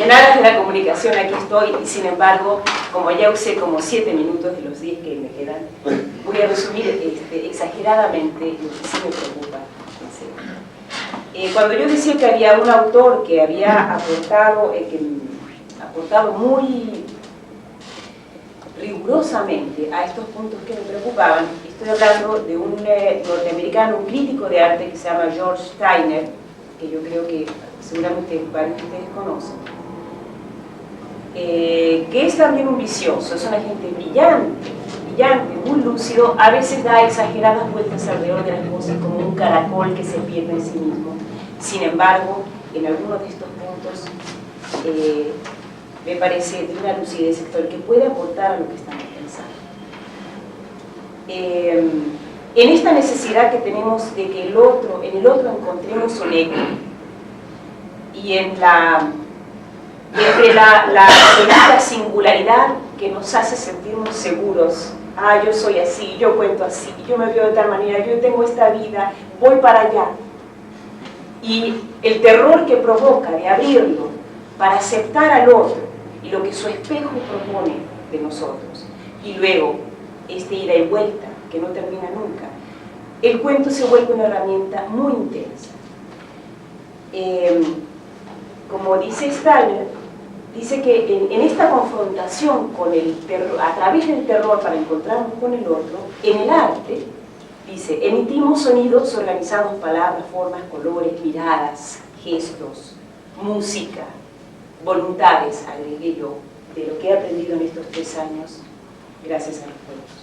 En aras de la comunicación aquí estoy y sin embargo, como ya usé como 7 minutos de los 10 que me quedan, voy a resumir exageradamente lo que sí me preocupa. Cuando yo decía que había un autor que había aportado muy rigurosamente a estos puntos que me preocupaban, estoy hablando de un norteamericano, un crítico de arte que se llama George Steiner, que yo creo que seguramente varios de ustedes conocen, que es también un vicioso, es una gente brillante, muy lúcido, a veces da exageradas vueltas alrededor de las cosas como un caracol que se pierde en sí mismo. Sin embargo, en algunos de estos puntos me parece de una lucidez sector que puede aportar a lo que estamos pensando. En esta necesidad que tenemos de que en el otro encontremos un eco y entre la singularidad que nos hace sentirnos seguros, yo soy así, yo cuento así, yo me veo de tal manera, yo tengo esta vida, voy para allá, y el terror que provoca de abrirlo para aceptar al otro y lo que su espejo propone de nosotros, y luego esta ida y vuelta que no termina nunca, el cuento se vuelve una herramienta muy intensa. Como dice Steiner, dice que en esta confrontación con el terror, a través del terror para encontrarnos con el otro, en el arte, dice, emitimos sonidos, organizamos palabras, formas, colores, miradas, gestos, música, voluntades, agregué yo, de lo que he aprendido en estos 3 años, gracias a los cuentos.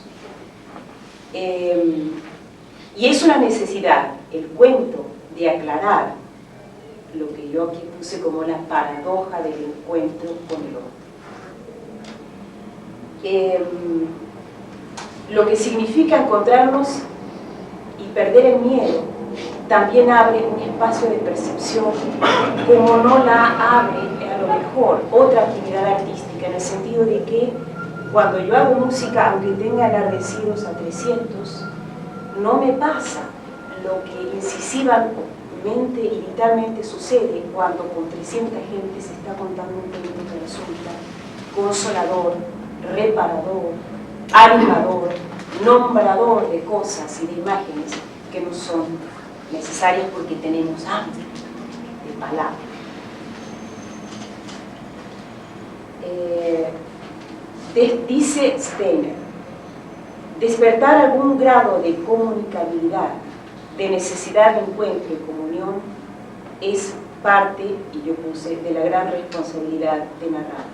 Y es una necesidad, el cuento, de aclarar lo que yo aquí puse como la paradoja del encuentro con el otro. Lo que significa encontrarnos y perder el miedo también abre un espacio de percepción como no la abre a lo mejor otra actividad artística, en el sentido de que cuando yo hago música, aunque tenga enardecidos a 300, no me pasa lo que incisivamente y vitalmente sucede cuando con 300 gente se está contando un cuento que resulta consolador, reparador, animador, nombrador de cosas y de imágenes que no son necesarias porque tenemos hambre de palabras. Dice Steiner, despertar algún grado de comunicabilidad, de necesidad de encuentro y comunión, es parte, y yo puse, de la gran responsabilidad de narrar.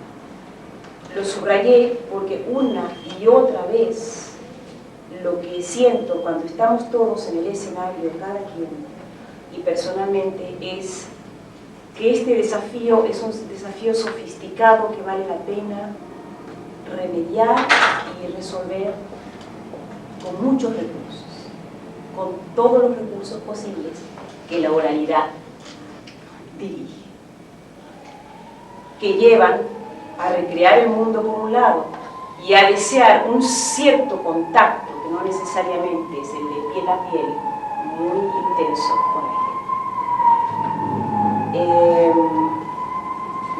Lo subrayé porque una y otra vez lo que siento cuando estamos todos en el escenario, cada quien, y personalmente, es que este desafío es un desafío sofisticado que vale la pena remediar y resolver con muchos recursos, con todos los recursos posibles que la oralidad dirige, que llevan a recrear el mundo por un lado y a desear un cierto contacto, que no necesariamente es el de piel a piel, muy intenso con la gente.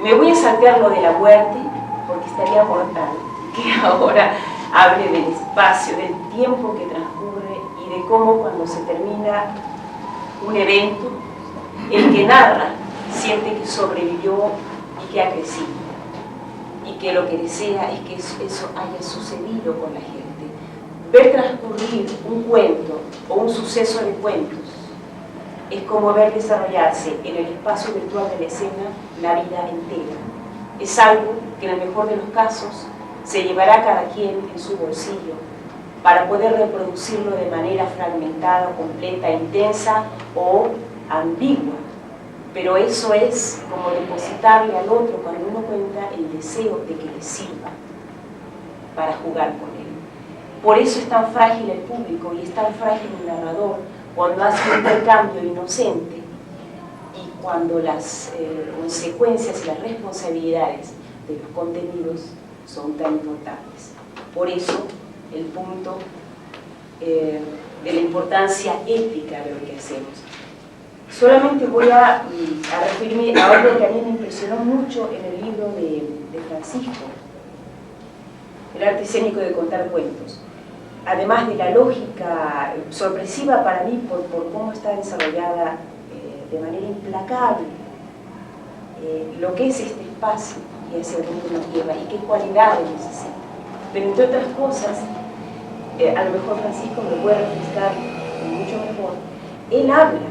Me voy a saltear lo de la muerte, porque estaría mortal que ahora hable del espacio, del tiempo que transcurre y de cómo cuando se termina un evento, el que narra siente que sobrevivió y que ha crecido, y que lo que desea es que eso haya sucedido con la gente. Ver transcurrir un cuento o un suceso de cuentos es como ver desarrollarse en el espacio virtual de la escena la vida entera. Es algo que en el mejor de los casos se llevará cada quien en su bolsillo para poder reproducirlo de manera fragmentada, completa, intensa o ambigua. Pero eso es como depositarle al otro, cuando uno cuenta, el deseo de que le sirva para jugar con él. Por eso es tan frágil el público y es tan frágil el narrador cuando hace un intercambio inocente y cuando las consecuencias y las responsabilidades de los contenidos son tan importantes. Por eso el punto de la importancia ética de lo que hacemos. Solamente voy a referirme a algo que a mí me impresionó mucho en el libro de Francisco, El arte escénico de contar cuentos. Además de la lógica sorpresiva para mí por cómo está desarrollada de manera implacable lo que es este espacio y hacia dónde nos lleva y qué cualidades necesita. Pero entre otras cosas, a lo mejor Francisco me puede refrescar mucho mejor, él habla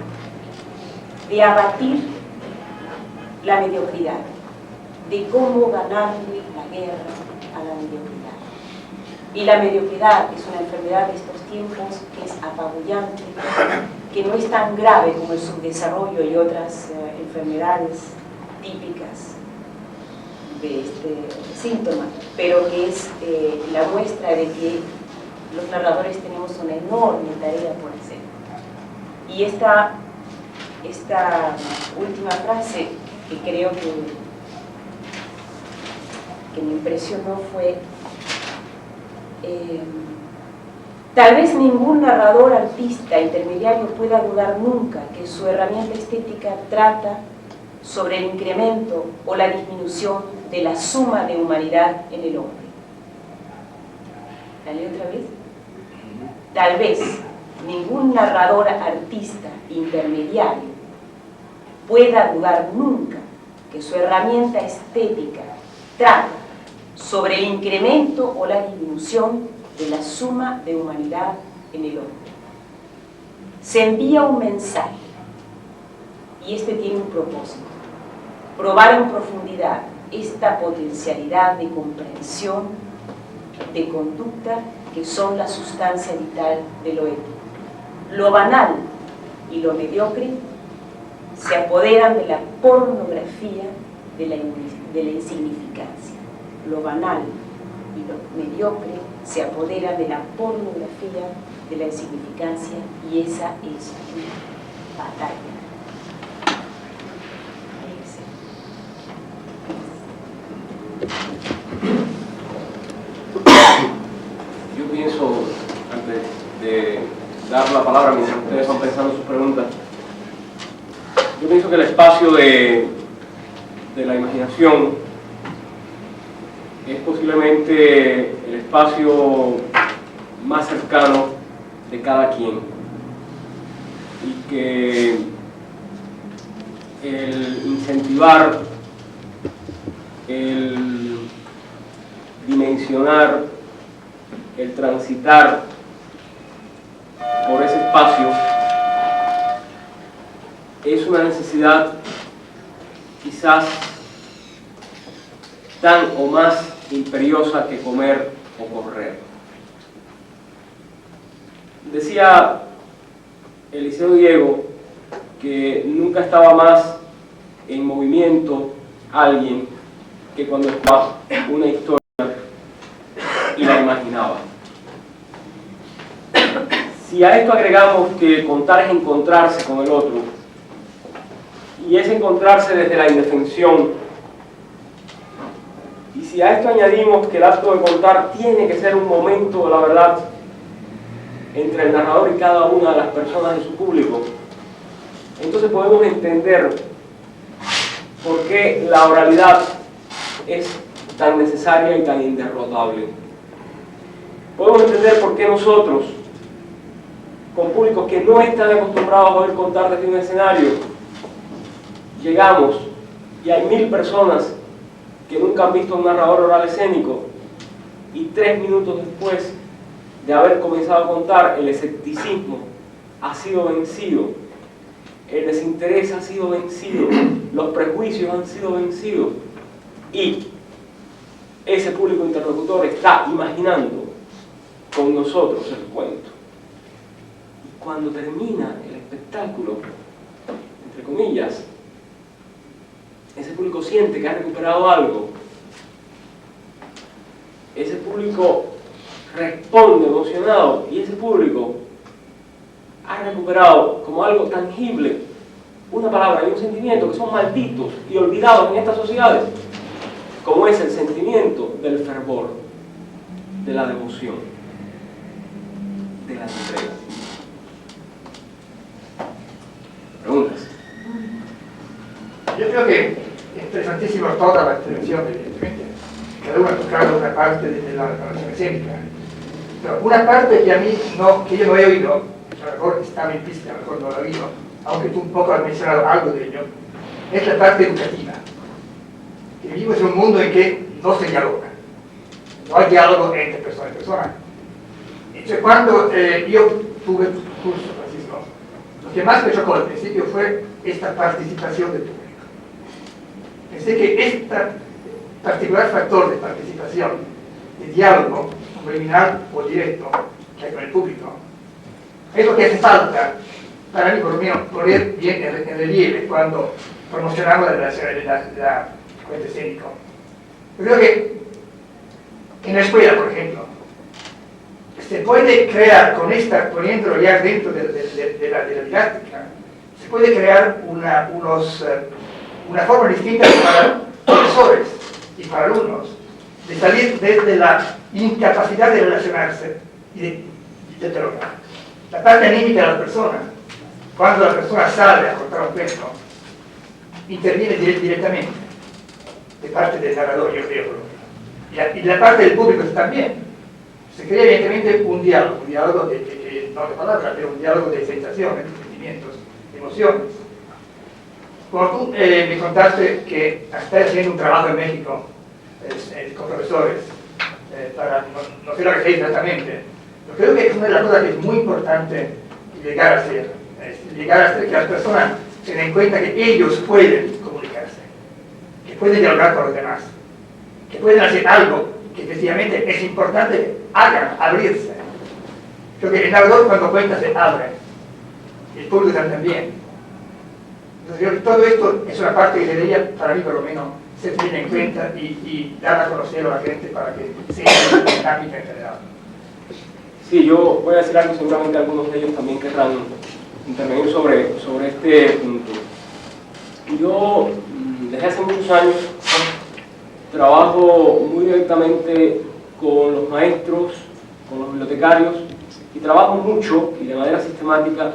de abatir la mediocridad, de cómo ganarle la guerra a la mediocridad. Y la mediocridad es una enfermedad de estos tiempos que es apabullante, que no es tan grave como el subdesarrollo y otras enfermedades típicas de este síntoma, pero que es la muestra de que los narradores tenemos una enorme tarea por hacer. Y esta última frase que creo que me impresionó fue: tal vez ningún narrador, artista, intermediario pueda dudar nunca que su herramienta estética trata sobre el incremento o la disminución de la suma de humanidad en el hombre. ¿La leo otra vez? Tal vez ningún narrador, artista, intermediario pueda dudar nunca que su herramienta estética trata sobre el incremento o la disminución de la suma de humanidad en el hombre. Se envía un mensaje y este tiene un propósito: probar en profundidad esta potencialidad de comprensión, de conducta, que son la sustancia vital de lo ético. Lo banal y lo mediocre se apoderan de la pornografía de la insignificancia. Lo banal y lo mediocre se apodera de la pornografía de la insignificancia, y esa es una batalla. Yo pienso, antes de dar la palabra mientras ustedes van pensando sus preguntas, yo pienso que el espacio de la imaginación es posiblemente el espacio más cercano de cada quien, y que el incentivar, el dimensionar, el transitar por ese espacio es una necesidad quizás tan o más imperiosa que comer o correr. Decía Eliseo Diego que nunca estaba más en movimiento alguien que cuando escuchaba una historia y la imaginaba. Si a esto agregamos que contar es encontrarse con el otro, y es encontrarse desde la indefensión, y si a esto añadimos que el acto de contar tiene que ser un momento de la verdad entre el narrador y cada una de las personas de su público, entonces podemos entender por qué la oralidad es tan necesaria y tan inderrotable. Podemos entender por qué nosotros, con públicos que no están acostumbrados a oír contar desde un escenario, llegamos y hay 1000 personas que nunca han visto a un narrador oral escénico, y 3 minutos después de haber comenzado a contar, el escepticismo ha sido vencido, el desinterés ha sido vencido, los prejuicios han sido vencidos, y ese público interlocutor está imaginando con nosotros el cuento. Y cuando termina el espectáculo, entre comillas, ese público siente que ha recuperado algo. Ese público responde emocionado, y ese público ha recuperado como algo tangible una palabra y un sentimiento que son malditos y olvidados en estas sociedades, como es el sentimiento del fervor, de la devoción, de la entrega. ¿Preguntas? Yo creo que es interesantísimo toda la intervención, evidentemente. Cada uno ha tocado una parte de la narración escénica. Pero una parte que a mí que yo no he oído, a lo mejor estaba implícita, a lo mejor no la he oído, aunque tú un poco has mencionado algo de ello, es la parte educativa. Que vivimos en un mundo en que no se dialoga. No hay diálogo entre persona y persona. Entonces, cuando yo tuve tu curso, Francisco, lo que más me chocó al principio fue esta participación del público. Pensé que este particular factor de participación, de diálogo, subliminal o directo, que hay con el público, es lo que hace falta para mí, por lo menos, poner bien en relieve cuando promocionamos la relación de la cuento escénico. Yo creo que en la escuela, por ejemplo, se puede crear con esta, poniéndolo ya dentro de la didáctica, se puede crear una forma distinta para profesores y para alumnos de salir desde la incapacidad de relacionarse y de dialogar. La parte anímica de la persona, cuando la persona sale a contar un cuento, interviene directamente de parte del narrador, yo creo. Y la parte del público también. Se crea evidentemente un diálogo no de palabras, pero un diálogo de sensaciones, de sentimientos, de emociones. Como tú me contaste que estás haciendo un trabajo en México con profesores, no sé lo que sé exactamente, pero creo que una de las cosas que es muy importante llegar a hacer que las personas se den cuenta que ellos pueden comunicarse, que pueden dialogar con los demás, que pueden hacer algo que efectivamente es importante que hagan, abrirse. Creo que el narrador cuando cuenta se abre, el público también. Entonces yo creo que todo esto es una parte que debería, para mí por lo menos, se tiene en cuenta y dar a conocer a la gente para que se dinámica en general. Sí, yo voy a decir algo, seguramente algunos de ellos también querrán intervenir sobre este punto. Yo, desde hace muchos años, trabajo muy directamente con los maestros, con los bibliotecarios, y trabajo mucho y de manera sistemática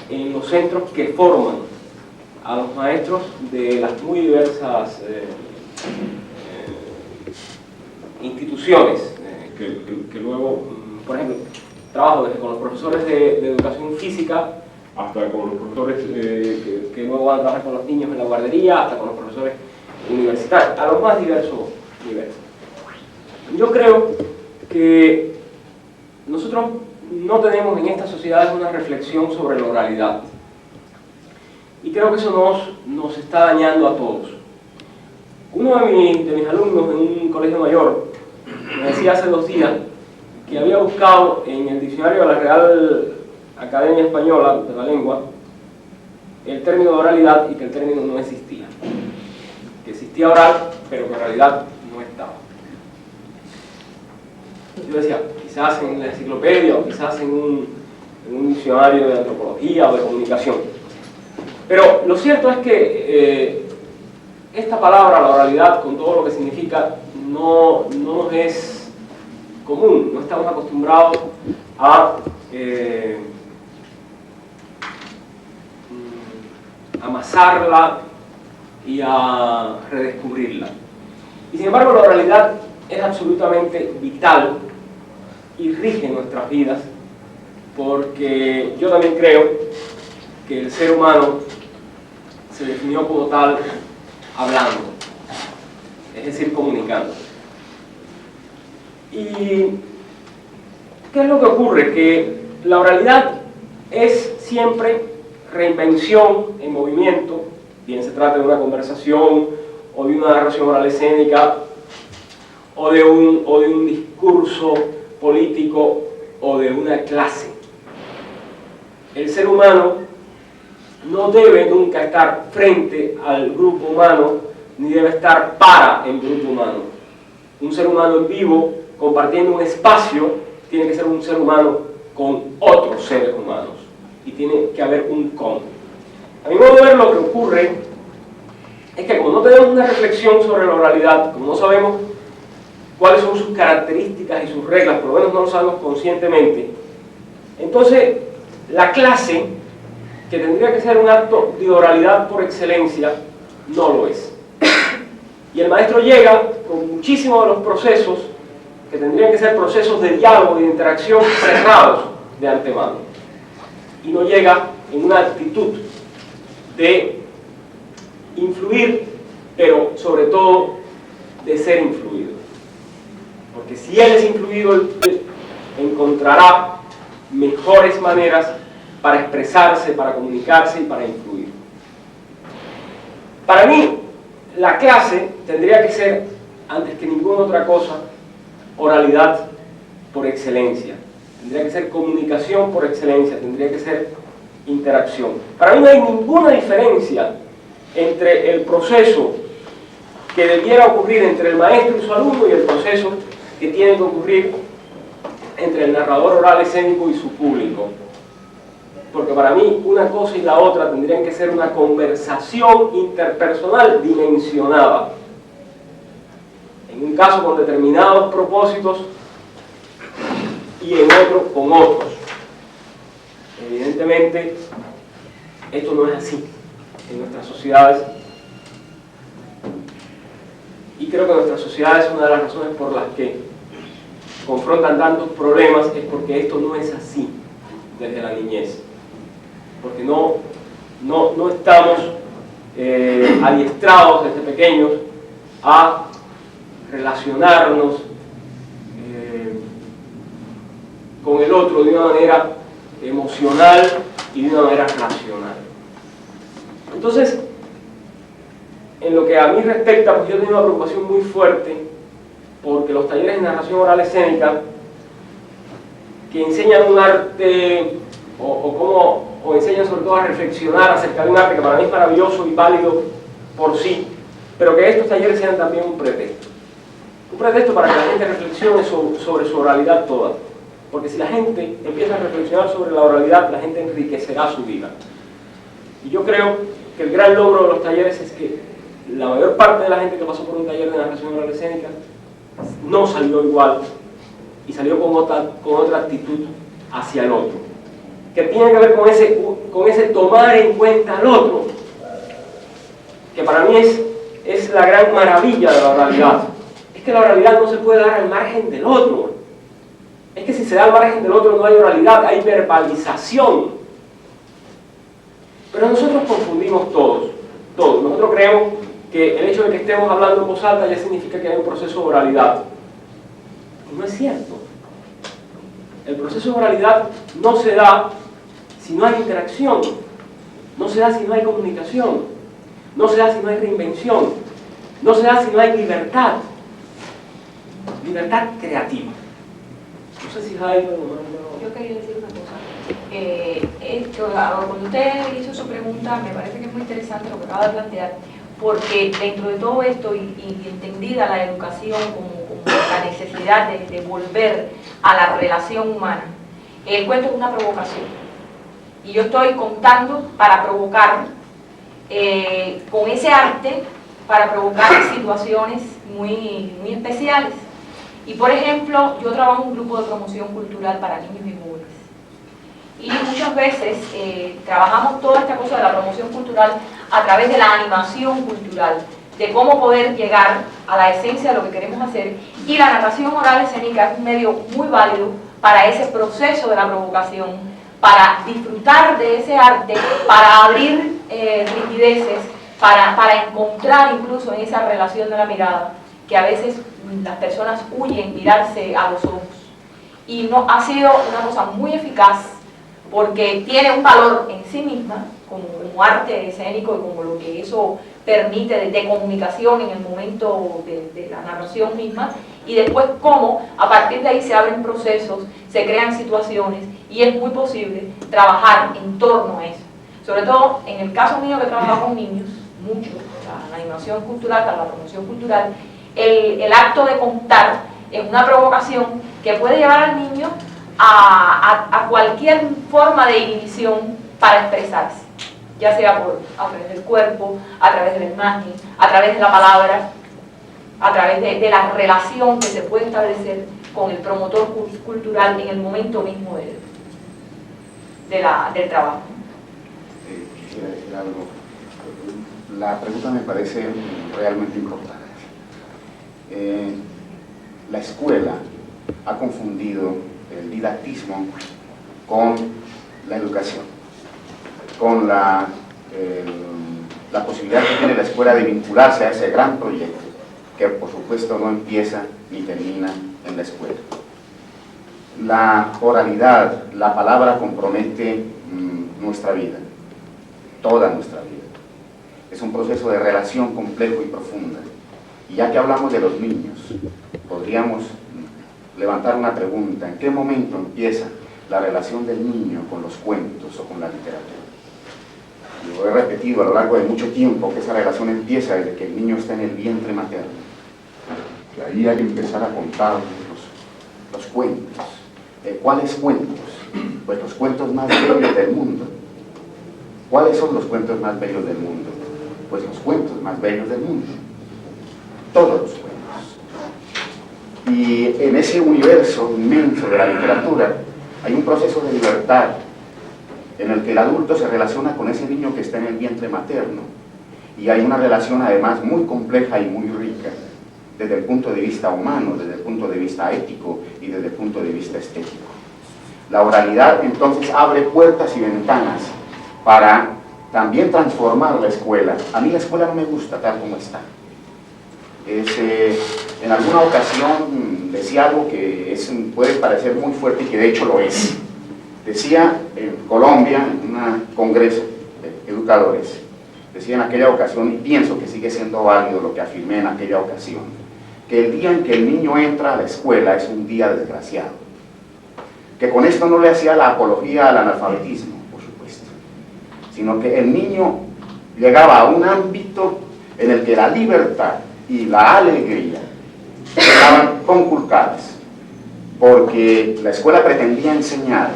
en los centros que forman a los maestros de las muy diversas instituciones que luego, por ejemplo, trabajo desde con los profesores de educación física hasta con los profesores que luego van a trabajar con los niños en la guardería, hasta con los profesores universitarios, a los más diversos niveles. Yo creo que nosotros no tenemos en estas sociedades una reflexión sobre la oralidad. Y creo que eso nos está dañando a todos. Uno de mis alumnos en un colegio mayor me decía hace 2 días que había buscado en el diccionario de la Real Academia Española de la Lengua el término de oralidad y que el término no existía. Que existía oral, pero que en realidad no estaba. Yo decía, quizás en la enciclopedia o quizás en un diccionario de antropología o de comunicación. Pero lo cierto es que esta palabra, la oralidad, con todo lo que significa, no nos es común, no estamos acostumbrados a amasarla y a redescubrirla. Y sin embargo la oralidad es absolutamente vital y rige nuestras vidas porque yo también creo que el ser humano se definió como tal hablando, es decir, comunicando. ¿Y qué es lo que ocurre? Que la oralidad es siempre reinvención en movimiento, bien se trata de una conversación o de una narración oral escénica o de un discurso político o de una clase. El ser humano no debe nunca estar frente al grupo humano ni debe estar para el grupo humano. Un ser humano en vivo compartiendo un espacio tiene que ser un ser humano con otros seres humanos y tiene que haber un con. A mi modo de ver, lo que ocurre es que como no tenemos una reflexión sobre la oralidad, como no sabemos cuáles son sus características y sus reglas, por lo menos no lo sabemos conscientemente, entonces la clase, que tendría que ser un acto de oralidad por excelencia, no lo es. Y el maestro llega con muchísimos de los procesos que tendrían que ser procesos de diálogo y de interacción cerrados de antemano. Y no llega en una actitud de influir, pero sobre todo de ser influido. Porque si él es influido, él encontrará mejores maneras para expresarse, para comunicarse y para influir. Para mí, la clase tendría que ser, antes que ninguna otra cosa, oralidad por excelencia. Tendría que ser comunicación por excelencia, tendría que ser interacción. Para mí no hay ninguna diferencia entre el proceso que debiera ocurrir entre el maestro y su alumno y el proceso que tiene que ocurrir entre el narrador oral escénico y su público. Porque para mí una cosa y la otra tendrían que ser una conversación interpersonal dimensionada. En un caso con determinados propósitos y en otro con otros. Evidentemente, esto no es así en nuestras sociedades. Y creo que nuestras sociedades, una de las razones por las que confrontan tantos problemas es porque esto no es así desde la niñez. Porque no estamos adiestrados desde pequeños a relacionarnos con el otro de una manera emocional y de una manera racional. Entonces, en lo que a mí respecta, pues yo tengo una preocupación muy fuerte porque los talleres de narración oral escénica que enseñan un arte o enseñan sobre todo a reflexionar acerca de un arte que para mí es maravilloso y válido por sí, pero que estos talleres sean también un pretexto para que la gente reflexione sobre su oralidad toda, porque si la gente empieza a reflexionar sobre la oralidad, la gente enriquecerá su vida. Y yo creo que el gran logro de los talleres es que la mayor parte de la gente que pasó por un taller de narración oral escénica no salió igual y salió con otra actitud hacia el otro, que tiene que ver con ese tomar en cuenta al otro, que para mí es la gran maravilla de la oralidad. Es que la oralidad no se puede dar al margen del otro. Es que si se da al margen del otro no hay oralidad, hay verbalización. Pero nosotros confundimos todos. Nosotros creemos que el hecho de que estemos hablando en voz alta ya significa que hay un proceso de oralidad. Y no es cierto. El proceso de oralidad no se da si no hay interacción, no se da si no hay comunicación, no se da si no hay reinvención, no se da si no hay libertad creativa. No sé si hay algo. Yo quería decir una cosa. Cuando usted hizo su pregunta, me parece que es muy interesante lo que acaba de plantear, porque dentro de todo esto y entendida la educación como la necesidad de volver a la relación humana, el cuento es una provocación. Y yo estoy contando para provocar, con ese arte, para provocar situaciones muy especiales. Y por ejemplo, yo trabajo en un grupo de promoción cultural para niños y jóvenes. Y muchas veces trabajamos toda esta cosa de la promoción cultural a través de la animación cultural, de cómo poder llegar a la esencia de lo que queremos hacer. Y la narración oral escénica es un medio muy válido para ese proceso de la provocación para disfrutar de ese arte, para abrir rigideces, para encontrar incluso en esa relación de la mirada, que a veces las personas huyen mirarse a los ojos. Y no, ha sido una cosa muy eficaz, porque tiene un valor en sí misma, como arte escénico y como lo que eso permite de comunicación en el momento de la narración misma, y después cómo a partir de ahí se abren procesos, se crean situaciones, y es muy posible trabajar en torno a eso. Sobre todo en el caso mío, que he trabajado con niños, mucho, la animación cultural, para la promoción cultural, el acto de contar es una provocación que puede llevar al niño a cualquier forma de inhibición para expresarse, ya sea a través del cuerpo, a través de la imagen, a través de la palabra, a través de la relación que se puede establecer con el promotor cultural en el momento mismo del trabajo. Quisiera decir algo. La pregunta me parece realmente importante. La escuela ha confundido el didactismo con la educación, con la posibilidad que tiene la escuela de vincularse a ese gran proyecto, que por supuesto no empieza ni termina en la escuela. La oralidad, la palabra compromete nuestra vida, toda nuestra vida. Es un proceso de relación complejo y profunda. Y ya que hablamos de los niños, podríamos levantar una pregunta: ¿en qué momento empieza la relación del niño con los cuentos o con la literatura? Yo he repetido a lo largo de mucho tiempo que esa relación empieza desde que el niño está en el vientre materno. Que ahí hay que empezar a contar los cuentos. ¿Cuáles cuentos? Pues los cuentos más bellos del mundo. ¿Cuáles son los cuentos más bellos del mundo? Pues los cuentos más bellos del mundo. Todos los cuentos. Y en ese universo inmenso de la literatura hay un proceso de libertad en el que el adulto se relaciona con ese niño que está en el vientre materno, y hay una relación además muy compleja y muy rica desde el punto de vista humano, desde el punto de vista ético y desde el punto de vista estético. La oralidad entonces abre puertas y ventanas para también transformar la escuela. A mí la escuela no me gusta tal como está. En alguna ocasión decía algo que puede parecer muy fuerte y que de hecho lo es. Decía en Colombia, en un congreso de educadores, decía en aquella ocasión, y pienso que sigue siendo válido lo que afirmé en aquella ocasión, que el día en que el niño entra a la escuela es un día desgraciado. Que con esto no le hacía la apología al analfabetismo, por supuesto, sino que el niño llegaba a un ámbito en el que la libertad y la alegría estaban conculcadas, porque la escuela pretendía enseñar.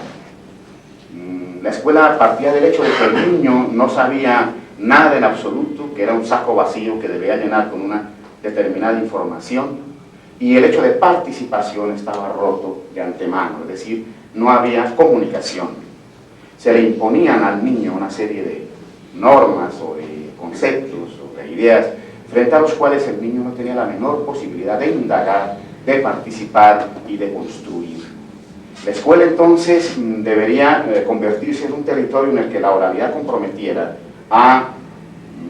La escuela partía del hecho de que el niño no sabía nada en absoluto, que era un saco vacío que debía llenar con una determinada información, y el hecho de participación estaba roto de antemano, es decir, no había comunicación. Se le imponían al niño una serie de normas o de conceptos o de ideas frente a los cuales el niño no tenía la menor posibilidad de indagar, de participar y de construir. La escuela entonces debería convertirse en un territorio en el que la oralidad comprometiera a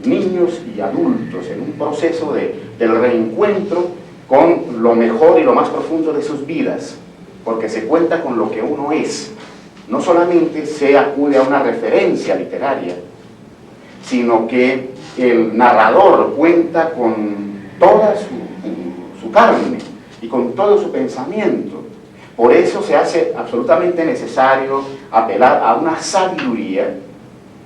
niños y adultos en un proceso del reencuentro con lo mejor y lo más profundo de sus vidas, porque se cuenta con lo que uno es. No solamente se acude a una referencia literaria, sino que el narrador cuenta con toda su carne y con todo su pensamiento. Por eso se hace absolutamente necesario apelar a una sabiduría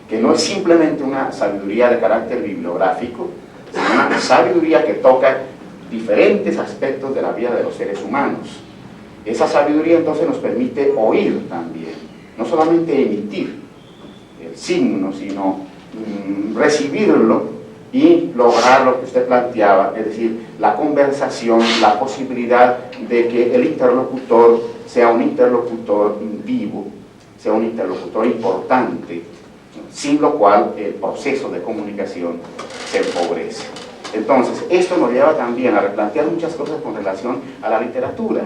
que no es simplemente una sabiduría de carácter bibliográfico, sino una sabiduría que toca diferentes aspectos de la vida de los seres humanos. Esa sabiduría entonces nos permite oír también, no solamente emitir el signo, sino recibirlo y lograr lo que usted planteaba, es decir, la conversación, la posibilidad de que el interlocutor sea un interlocutor vivo, sea un interlocutor importante, sin lo cual el proceso de comunicación se empobrece. Entonces, esto nos lleva también a replantear muchas cosas con relación a la literatura,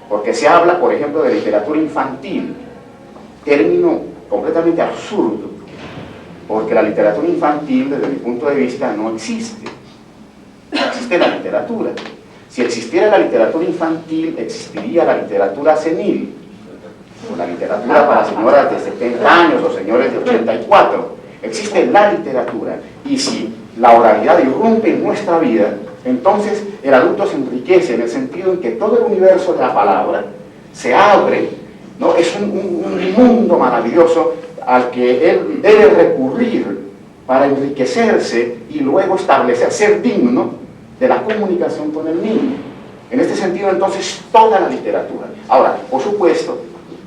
porque se habla, por ejemplo, de literatura infantil, término completamente absurdo, porque la literatura infantil, desde mi punto de vista, no existe. Existe la literatura. Si existiera la literatura infantil, existiría la literatura senil, o la literatura para señoras de 70 años o señores de 84. Existe la literatura, y si la oralidad irrumpe en nuestra vida, entonces el adulto se enriquece en el sentido en que todo el universo de la palabra se abre, ¿no? Es un mundo maravilloso al que él debe recurrir para enriquecerse y luego establecer, ser digno de la comunicación con el niño. En este sentido, entonces, toda la literatura. Ahora, por supuesto,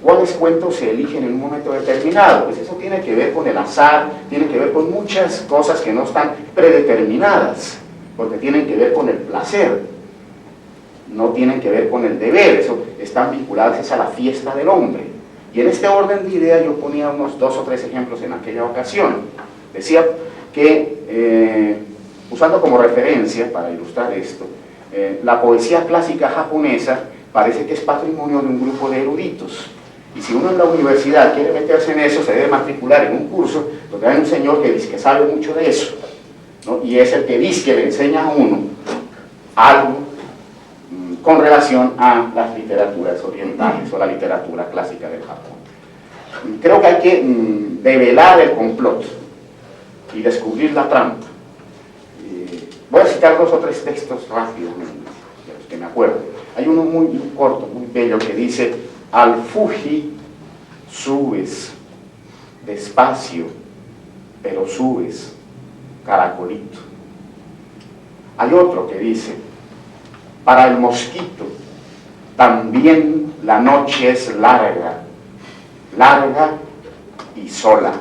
¿cuáles cuentos se eligen en un momento determinado? Pues eso tiene que ver con el azar, tiene que ver con muchas cosas que no están predeterminadas, porque tienen que ver con el placer, no tienen que ver con el deber, eso están vinculadas a la fiesta del hombre. Y en este orden de ideas yo ponía unos 2 o 3 ejemplos en aquella ocasión. Decía que, usando como referencia, para ilustrar esto, la poesía clásica japonesa parece que es patrimonio de un grupo de eruditos. Y si uno en la universidad quiere meterse en eso, se debe matricular en un curso donde hay un señor que dice que sabe mucho de eso, ¿no? Y es el que dice que le enseña a uno algo con relación a las literaturas orientales o la literatura clásica del Japón. Creo que hay que develar el complot y descubrir la trampa. Voy a citar 2 o 3 textos rápidamente, de los que me acuerdo. Hay uno muy corto, muy bello, que dice: al Fuji subes, despacio, pero subes, caracolito. Hay otro que dice: para el mosquito también la noche es larga, larga y sola.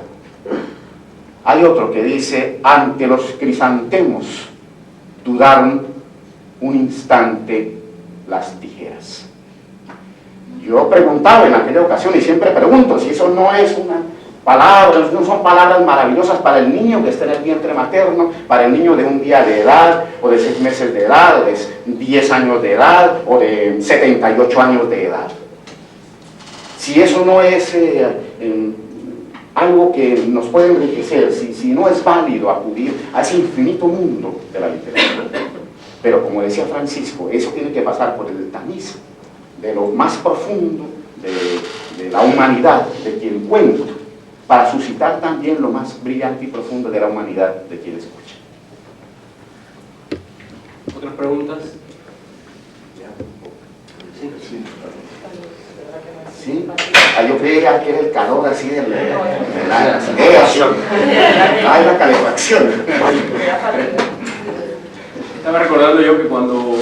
Hay otro que dice: ante los crisantemos dudaron un instante las tijeras. Yo preguntaba en aquella ocasión, y siempre pregunto, si eso no es una palabra, no son palabras maravillosas para el niño que está en el vientre materno, para el niño de un día de edad, o de 6 meses de edad, o de 10 años de edad, o de 78 años de edad. Si eso no es algo que nos puede enriquecer, si no es válido acudir a ese infinito mundo de la literatura. Pero como decía Francisco, eso tiene que pasar por el tamiz de lo más profundo de la humanidad, de quien cuenta, para suscitar también lo más brillante y profundo de la humanidad de quien escucha. ¿Otras preguntas? ¿Sí? Yo creía que era el calor así de la calefacción. Ah, es la calefacción. Estaba recordando yo que cuando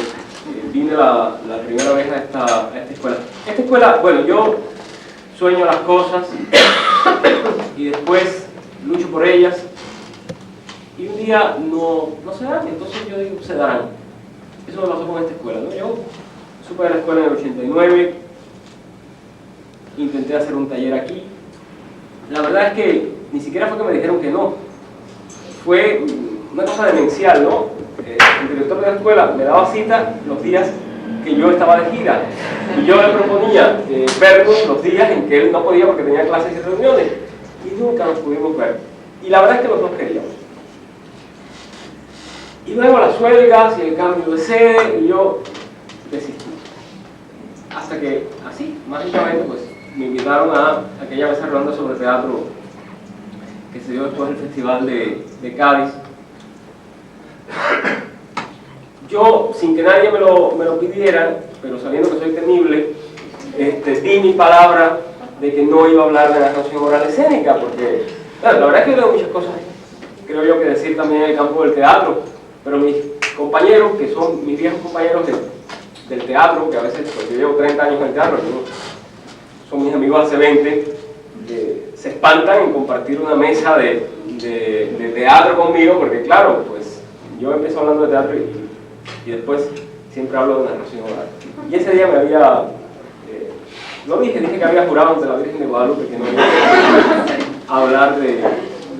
vine la primera vez a esta escuela. Esta escuela, bueno, yo sueño las cosas y después lucho por ellas y un día no se dan, entonces yo digo, se darán. Eso me pasó con esta escuela, ¿no? Yo supe de la escuela en el 89, intenté hacer un taller aquí. La verdad es que ni siquiera fue que me dijeron que no, fue una cosa demencial, ¿no? El director de la escuela me daba cita los días que yo estaba de gira y yo le proponía vernos los días en que él no podía porque tenía clases y reuniones y nunca nos pudimos ver. Y la verdad es que los dos queríamos. Y luego las huelgas y el cambio de sede y yo desistí. Hasta que, así, mágicamente, pues me invitaron a aquella mesa redonda sobre teatro que se dio después del Festival de Cádiz. Yo, sin que nadie me lo pidiera, pero sabiendo que soy temible, di mi palabra de que no iba a hablar de narración oral escénica, porque, claro, la verdad es que tengo muchas cosas, creo yo, que decir también en el campo del teatro, pero mis compañeros, que son mis viejos compañeros del teatro, que a veces, pues yo llevo 30 años en el teatro, son mis amigos hace 20, se espantan en compartir una mesa de teatro conmigo, porque claro, pues yo empiezo hablando de teatro y después siempre hablo de narración oral. Y ese día me había, lo dije que había jurado ante la Virgen de Guadalupe que no iba a hablar de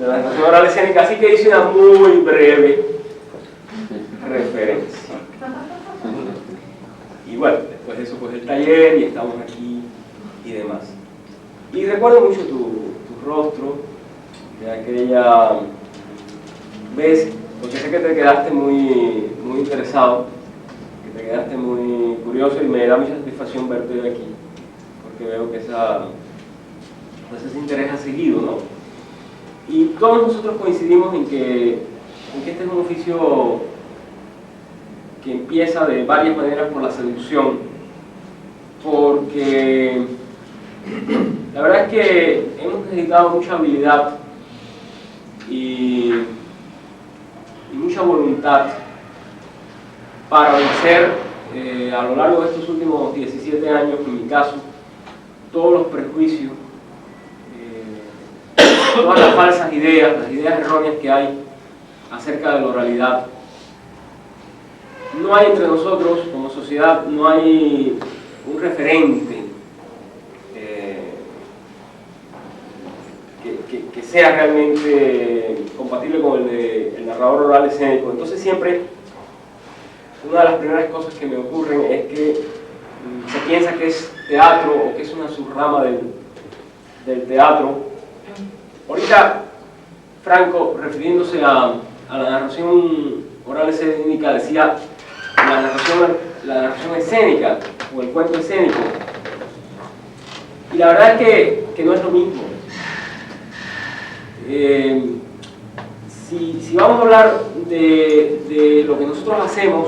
la narración oral escénica, así que hice una muy breve referencia. Y bueno, después de eso pues el taller y estamos aquí y demás. Y recuerdo mucho tu rostro de aquella vez, porque sé que te quedaste muy interesado, que te quedaste muy curioso, y me da mucha satisfacción verte hoy aquí, porque veo que ese interés ha seguido, ¿no? Y todos nosotros coincidimos en que este es un oficio que empieza de varias maneras por la seducción, porque la verdad es que hemos necesitado mucha habilidad y mucha voluntad para vencer a lo largo de estos últimos 17 años, en mi caso, todos los prejuicios, todas las falsas ideas, las ideas erróneas que hay acerca de la oralidad. No hay entre nosotros, como sociedad, no hay un referente que sea realmente compatible con el narrador oral escénico. Entonces siempre, una de las primeras cosas que me ocurren es que se piensa que es teatro o que es una subrama del teatro. Ahorita, Franco, refiriéndose a la narración oral escénica, decía la narración escénica o el cuento escénico. Y la verdad es que no es lo mismo. Si vamos a hablar de lo que nosotros hacemos,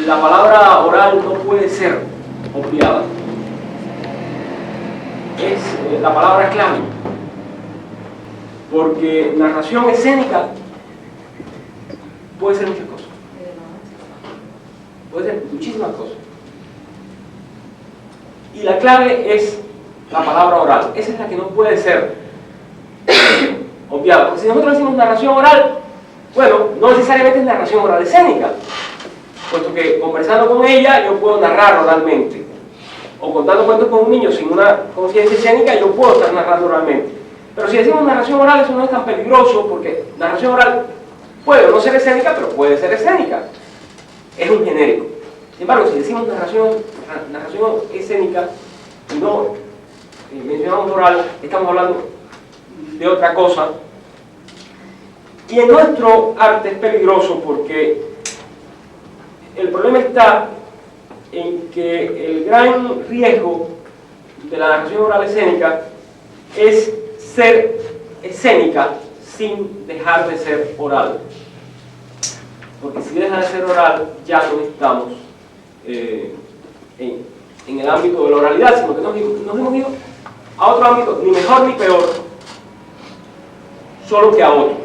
la palabra oral no puede ser obviada. Es la palabra clave. Porque narración escénica puede ser muchas cosas. Puede ser muchísimas cosas. Y la clave es la palabra oral. Esa es la que no puede ser obviada. Porque si nosotros decimos narración oral, bueno, no necesariamente es narración oral escénica, puesto que conversando con ella yo puedo narrar oralmente, o contando cuentos con un niño sin una conciencia escénica yo puedo estar narrando oralmente. Pero si decimos narración oral, eso no es tan peligroso, porque narración oral puede no ser escénica, pero puede ser escénica. Es un genérico. Sin embargo, si decimos narración escénica y no mencionamos oral, estamos hablando de otra cosa. Y en nuestro arte es peligroso porque el problema está en que el gran riesgo de la narración oral escénica es ser escénica sin dejar de ser oral. Porque si deja de ser oral, ya no estamos en el ámbito de la oralidad, sino que nos hemos ido a otro ámbito, ni mejor ni peor, solo que a otro.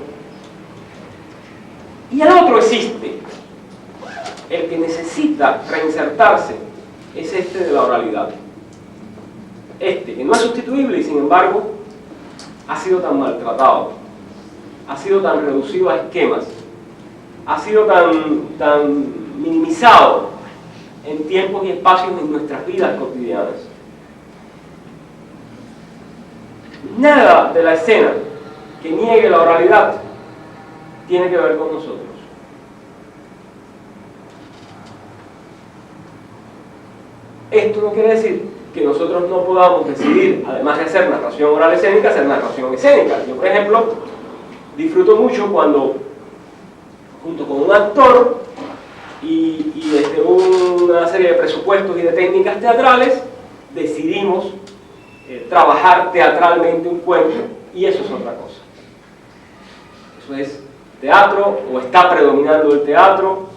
Y el otro existe. El que necesita reinsertarse es este de la oralidad. Este, que no es sustituible y sin embargo ha sido tan maltratado, ha sido tan reducido a esquemas, ha sido tan minimizado en tiempos y espacios en nuestras vidas cotidianas. Nada de la escena que niegue la oralidad tiene que ver con nosotros. Esto no quiere decir que nosotros no podamos decidir, además de hacer narración oral escénica, hacer narración escénica. Yo, por ejemplo, disfruto mucho cuando, junto con un actor y desde una serie de presupuestos y de técnicas teatrales, decidimos trabajar teatralmente un cuento, y eso es otra cosa. Eso es teatro, o está predominando el teatro,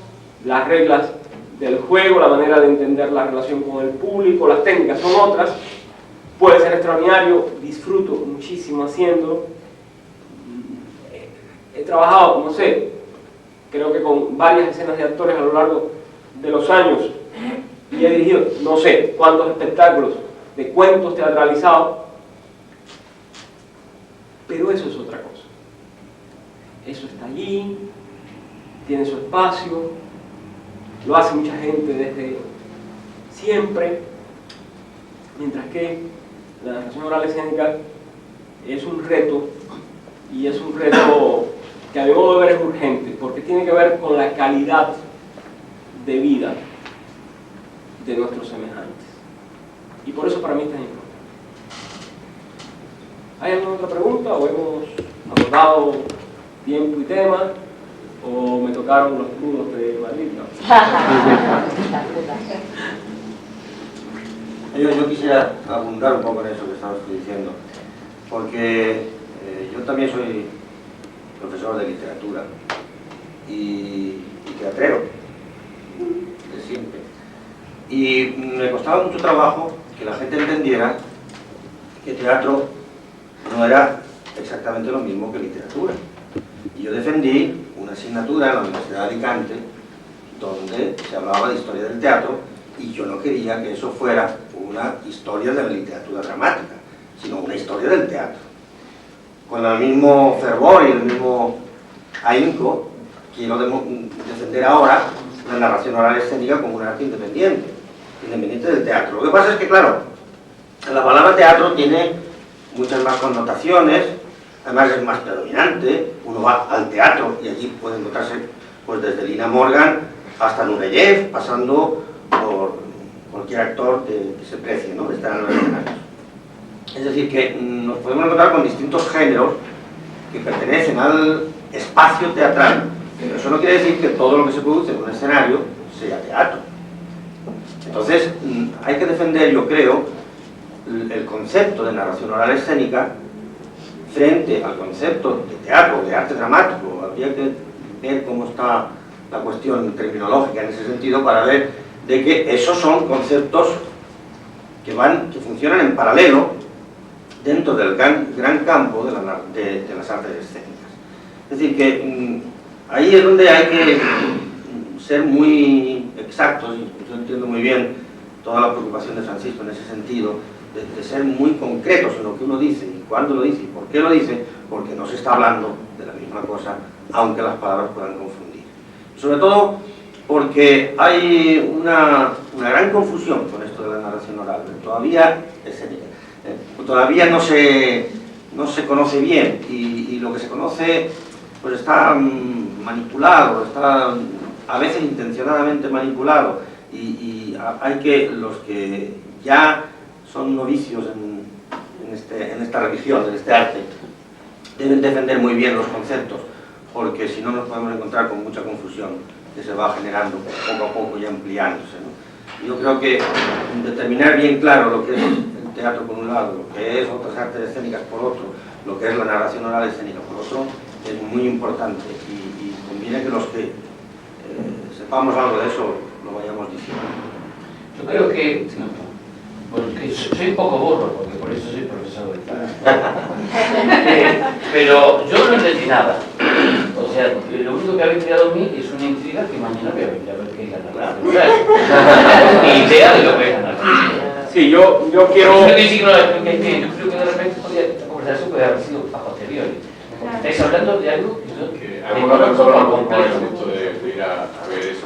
las reglas del juego, la manera de entender la relación con el público, las técnicas son otras. Puede ser extraordinario, disfruto muchísimo haciéndolo. He trabajado, no sé, creo que con varias escenas de actores a lo largo de los años, y he dirigido no sé cuántos espectáculos de cuentos teatralizados, pero eso es otra cosa. Eso está allí, tiene su espacio, lo hace mucha gente desde siempre, mientras que la narración oral escénica es un reto, y es un reto que a mi modo de ver es urgente, porque tiene que ver con la calidad de vida de nuestros semejantes. Y por eso para mí es tan importante. ¿Hay alguna otra pregunta o hemos abordado tiempo y tema? ¿O me tocaron los crudos de Madrid? Yo quisiera abundar un poco en eso que estabas tú diciendo, porque yo también soy profesor de literatura y teatrero, de siempre. Y me costaba mucho trabajo que la gente entendiera que teatro no era exactamente lo mismo que literatura. Y yo defendí una asignatura en la Universidad de Alicante donde se hablaba de historia del teatro y yo no quería que eso fuera una historia de la literatura dramática, sino una historia del teatro. Con el mismo fervor y el mismo ahínco quiero defender ahora la narración oral escénica como un arte independiente del teatro. Lo que pasa es que, claro, la palabra teatro tiene muchas más connotaciones, además es más predominante. Uno va al teatro y allí puede encontrarse pues desde Lina Morgan hasta Nureyev, pasando por cualquier actor que se precie, ¿no?, de estar en los escenarios. Es decir, que nos podemos encontrar con distintos géneros que pertenecen al espacio teatral, pero eso no quiere decir que todo lo que se produce en un escenario sea teatro. Entonces, hay que defender, yo creo, el concepto de narración oral escénica frente al concepto de teatro, de arte dramático. Habría que ver cómo está la cuestión terminológica en ese sentido para ver de que esos son conceptos que funcionan en paralelo dentro del gran campo de las artes escénicas. Es decir, que ahí es donde hay que ser muy exactos, y yo entiendo muy bien toda la preocupación de Francisco en ese sentido, de ser muy concretos en lo que uno dice, y cuándo lo dice, y por qué lo dice, porque no se está hablando de la misma cosa, aunque las palabras puedan confundir. Sobre todo porque hay una gran confusión con esto de la narración oral, todavía escénica. Todavía no se conoce bien, y lo que se conoce pues está manipulado, está a veces intencionadamente manipulado, y hay que, los que ya son novicios en esta religión, en este arte, deben defender muy bien los conceptos, porque si no nos podemos encontrar con mucha confusión que se va generando poco a poco y ampliándose, ¿no? Yo creo que determinar bien claro lo que es el teatro por un lado, lo que es otras artes escénicas por otro, lo que es la narración oral escénica por otro, es muy importante, y conviene que los que sepamos algo de eso lo vayamos diciendo. Yo creo que, porque soy un poco burro, porque por eso soy profesor de pero yo no entendí nada. O sea, lo único que habéis creado en mí es una intriga que mañana voy a venir a ver qué es la narración. Ni idea de lo que es la narración. Sí, yo quiero... Yo creo que de repente esta conversación puede haber sido a posteriori. Estáis hablando de algo que alguna persona por completo de ir a ver eso.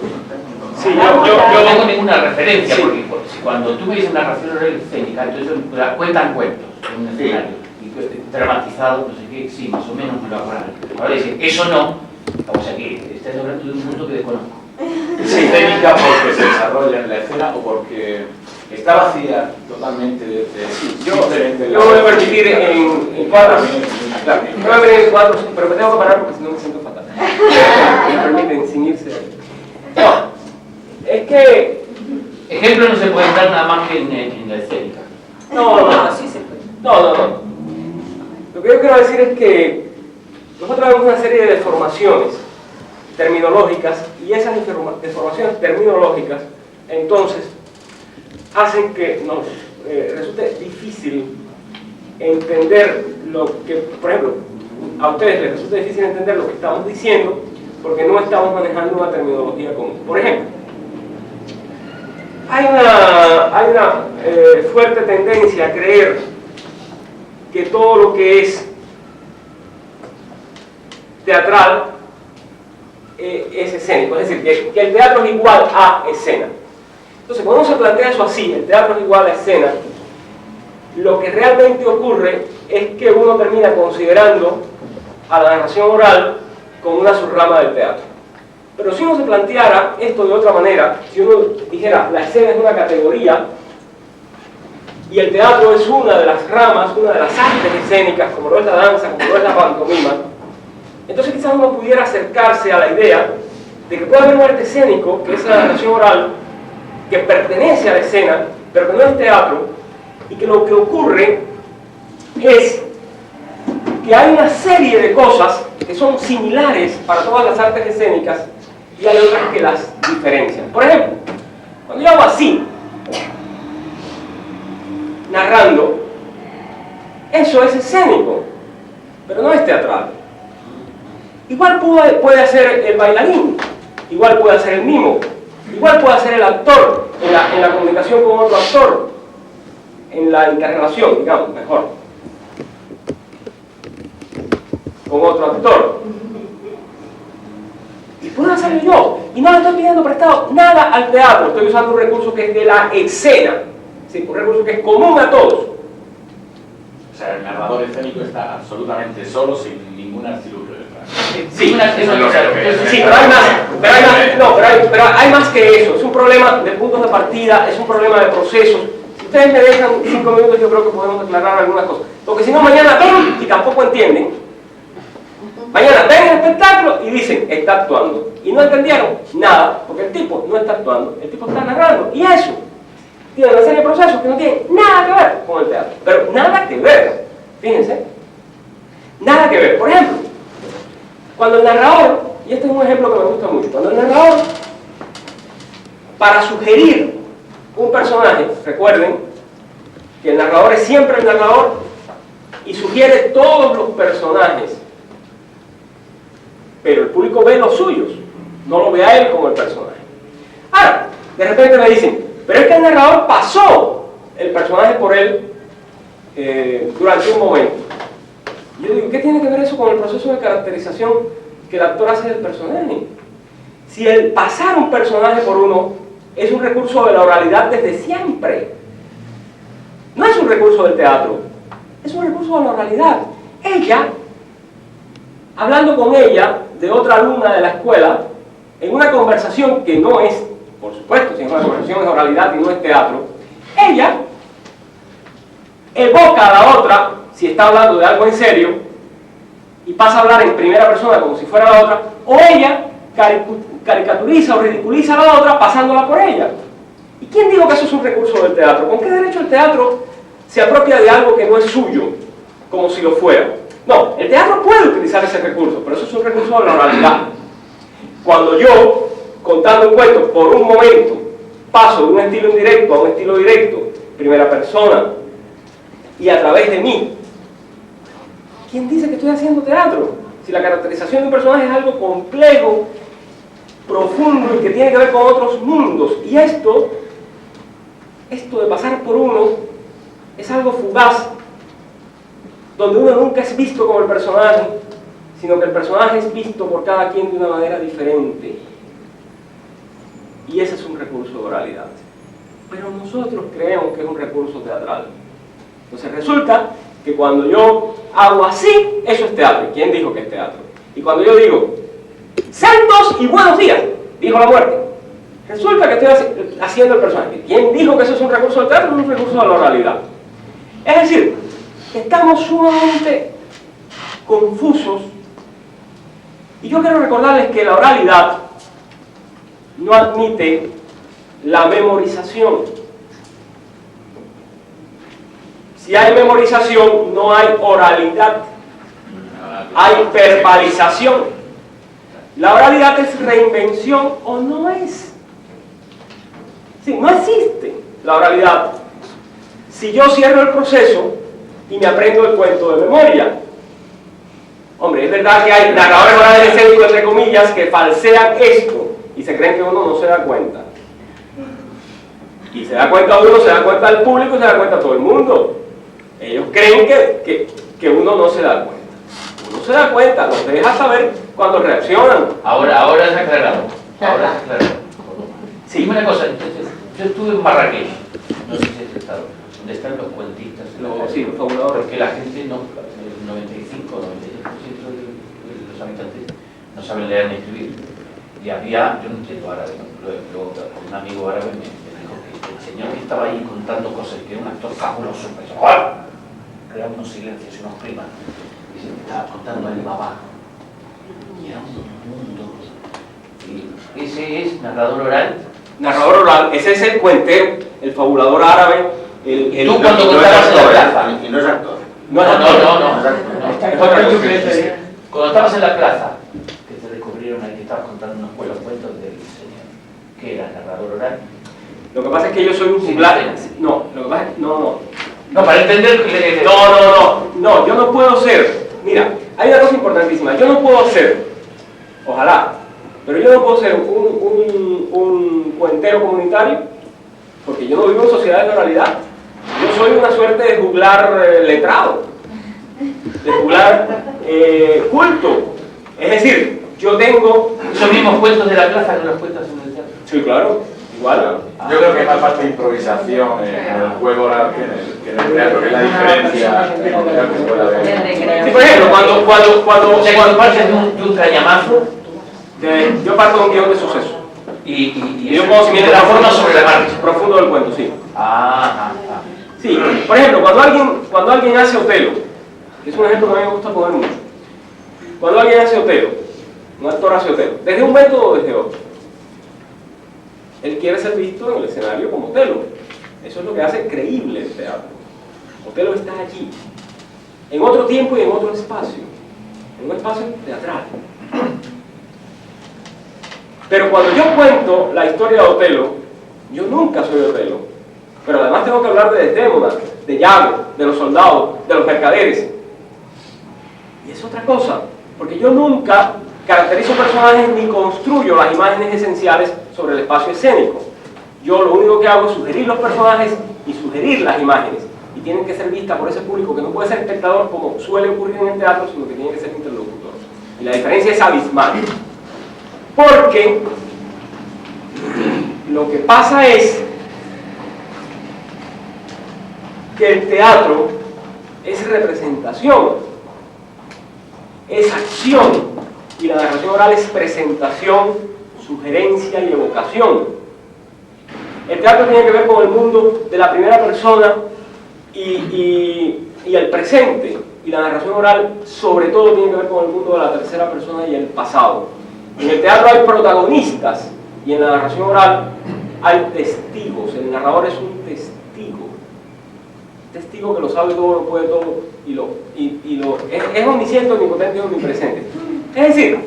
Sí, yo no tengo ninguna referencia, sí. Porque si cuando tú me dices narración oral escénica, entonces cuentan cuentos en un escenario, y dramatizado, no sé qué, sí, más o menos me lo acuerdo. Ahora dicen, eso no, o sea que estáis hablando de un mundo que desconozco. ¿Es escénica porque se desarrolla en la escena o porque está vacía totalmente de yo voy a permitir en cuadros, claro, me voy a ver en cuadros, pero me tengo que parar porque si no me siento fatal. Me permiten sin irse. No, es que... Ejemplos no se pueden dar nada más que en la escénica. No, sí se puede. No. Lo que yo quiero decir es que nosotros vemos una serie de deformaciones terminológicas, y esas deformaciones terminológicas entonces hacen que nos resulte difícil entender lo que, por ejemplo, a ustedes les resulta difícil entender lo que estamos diciendo porque no estamos manejando una terminología común. Por ejemplo, hay una fuerte tendencia a creer que todo lo que es teatral es escénico, es decir, que el teatro es igual a escena. Entonces, cuando uno se plantea eso así, el teatro es igual a escena, lo que realmente ocurre es que uno termina considerando a la narración oral como una subrama del teatro. Pero si uno se planteara esto de otra manera, si uno dijera la escena es una categoría y el teatro es una de las ramas, una de las artes escénicas, como lo es la danza, como lo es la pantomima, entonces quizás uno pudiera acercarse a la idea de que puede haber un arte escénico, que es la narración oral, que pertenece a la escena, pero que no es teatro, y que lo que ocurre es que hay una serie de cosas que son similares para todas las artes escénicas y hay otras que las diferencian. Por ejemplo, cuando yo hago así, narrando, eso es escénico, pero no es teatral. Igual puede hacer el bailarín, igual puede hacer el mimo, igual puede hacer el actor en la comunicación con otro actor, en la interrelación, digamos, mejor, con otro actor. Y puedo hacerlo yo, y no le estoy pidiendo prestado nada al teatro, estoy usando un recurso que es de la escena, ¿sí? Un recurso que es común a todos. O sea, el narrador escénico está absolutamente solo, sin ningún artilugio detrás. Sí, eso es lo que... sí, pero hay más que eso. Es un problema de puntos de partida, es un problema de procesos. Si ustedes me dejan 5 minutos, yo creo que podemos aclarar algunas cosas. Porque si no, mañana ven y tampoco entienden. Mañana ven el espectáculo y dicen, está actuando. Y no entendieron nada, porque el tipo no está actuando, el tipo está narrando. Y eso tiene una serie de procesos que no tienen nada que ver con el teatro. Pero nada que ver, fíjense. Nada que ver. Por ejemplo, cuando el narrador, y este es un ejemplo que me gusta mucho, cuando el narrador, para sugerir un personaje, recuerden que el narrador es siempre el narrador y sugiere todos los personajes, pero el público ve los suyos, no lo ve a él como el personaje. Ahora, de repente me dicen, pero es que el narrador pasó el personaje por él durante un momento. Yo digo, ¿qué tiene que ver eso con el proceso de caracterización que el actor hace del personaje? Si el pasar un personaje por uno es un recurso de la oralidad desde siempre, no es un recurso del teatro, es un recurso de la oralidad. Ella, hablando con ella de otra alumna de la escuela, en una conversación que no es, por supuesto, si es una conversación de oralidad y no es teatro, ella evoca a la otra, si está hablando de algo en serio, y pasa a hablar en primera persona como si fuera la otra, o ella caricaturiza o ridiculiza a la otra pasándola por ella. ¿Y quién dijo que eso es un recurso del teatro? ¿Con qué derecho el teatro se apropia de algo que no es suyo, como si lo fuera? No, el teatro puede utilizar ese recurso, pero eso es un recurso de la oralidad. Cuando yo, contando un cuento, por un momento, paso de un estilo indirecto a un estilo directo, primera persona, y a través de mí, ¿quién dice que estoy haciendo teatro? Si la caracterización de un personaje es algo complejo, profundo y que tiene que ver con otros mundos, y esto de pasar por uno es algo fugaz, donde uno nunca es visto como el personaje, sino que el personaje es visto por cada quien de una manera diferente. Y ese es un recurso de oralidad. Pero nosotros creemos que es un recurso teatral. Entonces resulta que cuando yo hago así, eso es teatro. ¿Quién dijo que es teatro? Y cuando yo digo, santos y buenos días, dijo la muerte, resulta que estoy haciendo el personaje. ¿Quién dijo que eso es un recurso del teatro? Es un recurso de la oralidad. Es decir, estamos sumamente confusos, y yo quiero recordarles que la oralidad no admite la memorización. Si hay memorización, no hay oralidad, hay verbalización. La oralidad es reinvención o no es. Sí, no existe la oralidad si yo cierro el proceso y me aprendo el cuento de memoria. Hombre, es verdad que hay narradores orales escénicos, entre comillas, que falsean esto y se creen que uno no se da cuenta. Y se da cuenta uno, se da cuenta el público, se da cuenta todo el mundo. Ellos creen que uno no se da cuenta. Uno se da cuenta, los deja saber cuando reaccionan. Ahora es aclarado. Ahora es aclarado. Sí, dime una cosa, entonces, yo estuve en Marrakech, no sé si has estado, donde están los cuentistas. Sí, los fabuladores. Porque la gente no, el 95 o 96% de los habitantes no saben leer ni escribir. Y había, yo no entiendo árabe, ¿no? Luego un amigo árabe me dijo que el señor que estaba ahí contando cosas, que era un actor fabuloso, pero ¡ah! Creaba unos silencios y unos climas, y se me estaba contando Alibaba. Y era un mundo. Y ese es narrador oral. Narrador oral, ese es el cuentero, el fabulador árabe. Tú cuando contabas en la plaza. Y no es actor. No. Es otra cosa. Cuando estabas en la plaza, que te descubrieron ahí que estabas contando unos buenos cuentos del señor, que era narrador oral. Lo que pasa es que yo soy un juglar. No, lo que pasa es que no. No, para entender que No, yo no puedo ser. Mira, hay una cosa importantísima. Yo no puedo ser, ojalá, pero yo no puedo ser un cuentero comunitario, porque yo no vivo en sociedades de oralidad. Yo soy una suerte de juglar letrado, de juglar culto. Es decir, yo tengo... esos mismos cuentos de la plaza que los cuentas en el teatro. Sí, claro, igual. Yo creo que hay más parte de improvisación en el juego oral que en el teatro, que es la diferencia en el teatro que puede haber. Sí, por ejemplo, O sea, cuando partes de un cañamazo, yo parto de un guión de suceso. y yo puedo de la forma sobre la marcha. Profundo del cuento, sí. Ah. Sí, por ejemplo, cuando alguien hace Otelo, que es un ejemplo que a mí me gusta poner mucho. Cuando alguien hace Otelo, un actor hace Otelo, desde un método o desde otro, él quiere ser visto en el escenario como Otelo. Eso es lo que hace creíble el teatro. Otelo está allí, en otro tiempo y en otro espacio, en un espacio teatral. Pero cuando yo cuento la historia de Otelo, yo nunca soy Otelo. Pero además tengo que hablar de Desdémona, de Yago, de los soldados, de los mercaderes. Y es otra cosa, porque yo nunca caracterizo personajes ni construyo las imágenes esenciales sobre el espacio escénico. Yo lo único que hago es sugerir los personajes y sugerir las imágenes. Y tienen que ser vistas por ese público que no puede ser espectador como suele ocurrir en el teatro, sino que tiene que ser interlocutor. Y la diferencia es abismal. Porque lo que pasa es que el teatro es representación, es acción, y la narración oral es presentación, sugerencia y evocación. El teatro tiene que ver con el mundo de la primera persona y el presente, y la narración oral sobre todo tiene que ver con el mundo de la tercera persona y el pasado. En el teatro hay protagonistas y en la narración oral hay testigos. El narrador es un testigo que lo sabe todo, lo puede todo es omnisciente, omnipotente y omnipresente. Es decir,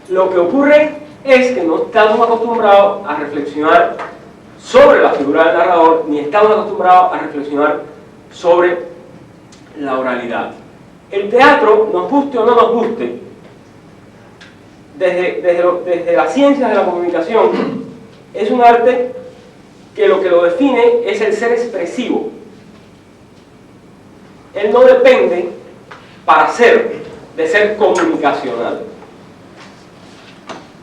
lo que ocurre es que no estamos acostumbrados a reflexionar sobre la figura del narrador, ni estamos acostumbrados a reflexionar sobre la oralidad. El teatro, nos guste o no nos guste, desde las ciencias de la comunicación, es un arte que lo define es el ser expresivo. Él no depende, para ser, de ser comunicacional.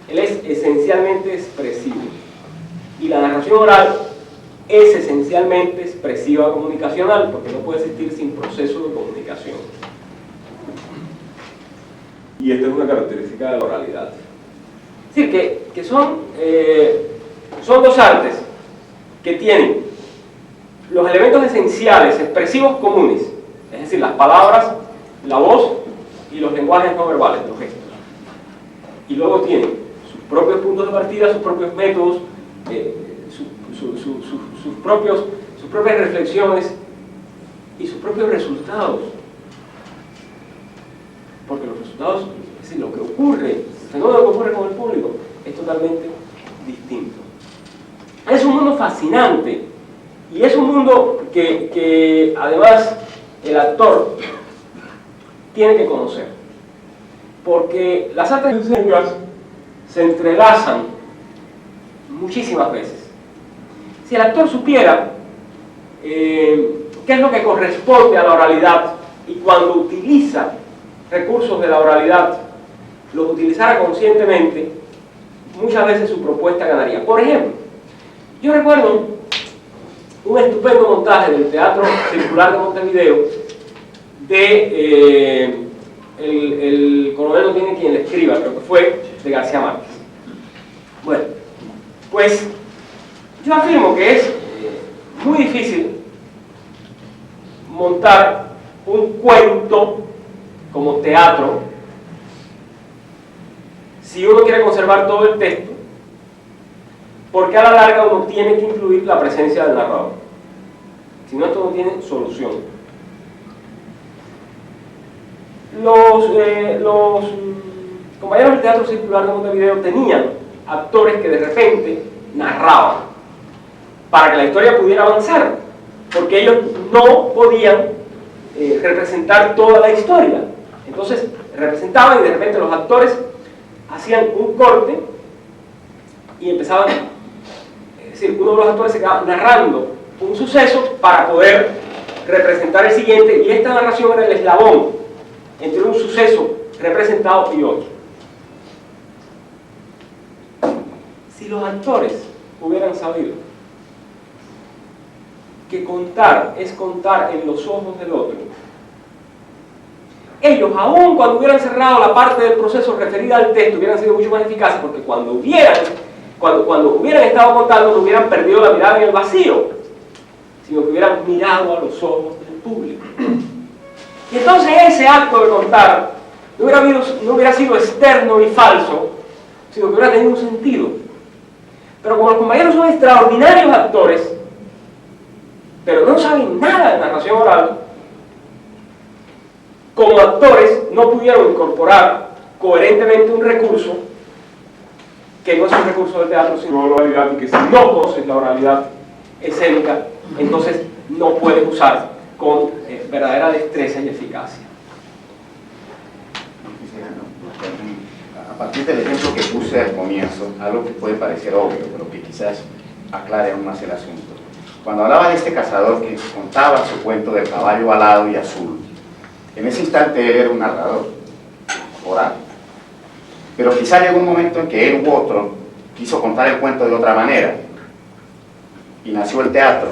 Él es esencialmente expresivo. Y la narración oral es esencialmente expresiva comunicacional, porque no puede existir sin proceso de comunicación. Y esta es una característica de la oralidad. Es decir, que son dos artes que tienen los elementos esenciales, expresivos comunes, es decir, las palabras, la voz y los lenguajes no verbales, los gestos. Y luego tienen sus propios puntos de partida, sus propios métodos, sus propias reflexiones y sus propios resultados. Porque los resultados, es decir, lo que ocurre, el fenómeno que ocurre con el público, es totalmente distinto. Es un mundo fascinante y es un mundo que además el actor tiene que conocer, porque las artes escénicas se entrelazan muchísimas veces. Si el actor supiera qué es lo que corresponde a la oralidad y cuando utiliza recursos de la oralidad los utilizara conscientemente, muchas veces su propuesta ganaría. Por ejemplo, yo recuerdo un estupendo montaje del Teatro Circular de Montevideo de el coronel no tiene quien le escriba, creo que fue de García Márquez. Bueno, pues Yo afirmo que es muy difícil montar un cuento como teatro si uno quiere conservar todo el texto, porque a la larga uno tiene que incluir la presencia del narrador. Si no, esto no tiene solución. Los compañeros del Teatro Circular de Montevideo tenían actores que de repente narraban para que la historia pudiera avanzar, porque ellos no podían representar toda la historia. Entonces representaban y de repente los actores hacían un corte y empezaban, es decir, uno de los actores se quedaba narrando un suceso para poder representar el siguiente, y esta narración era el eslabón entre un suceso representado y otro. Si los actores hubieran sabido que contar es contar en los ojos del otro, ellos, aun cuando hubieran cerrado la parte del proceso referida al texto, hubieran sido mucho más eficaces, porque cuando hubieran estado contando, no hubieran perdido la mirada en el vacío, sino que hubieran mirado a los ojos del público. Y entonces ese acto de contar no hubiera sido externo ni falso, sino que hubiera tenido un sentido. Pero como los compañeros son extraordinarios actores, pero no saben nada de narración oral, como actores no pudieron incorporar coherentemente un recurso que no es un recurso del teatro, sino la oralidad, y que si no conoces la oralidad escénica, entonces no puedes usar con verdadera destreza y eficacia. A partir del ejemplo que puse al comienzo, algo que puede parecer obvio, pero que quizás aclare aún más el asunto. Cuando hablaba de este cazador que contaba su cuento del caballo alado y azul, en ese instante él era un narrador oral. Pero quizá llegó un momento en que él u otro quiso contar el cuento de otra manera, y nació el teatro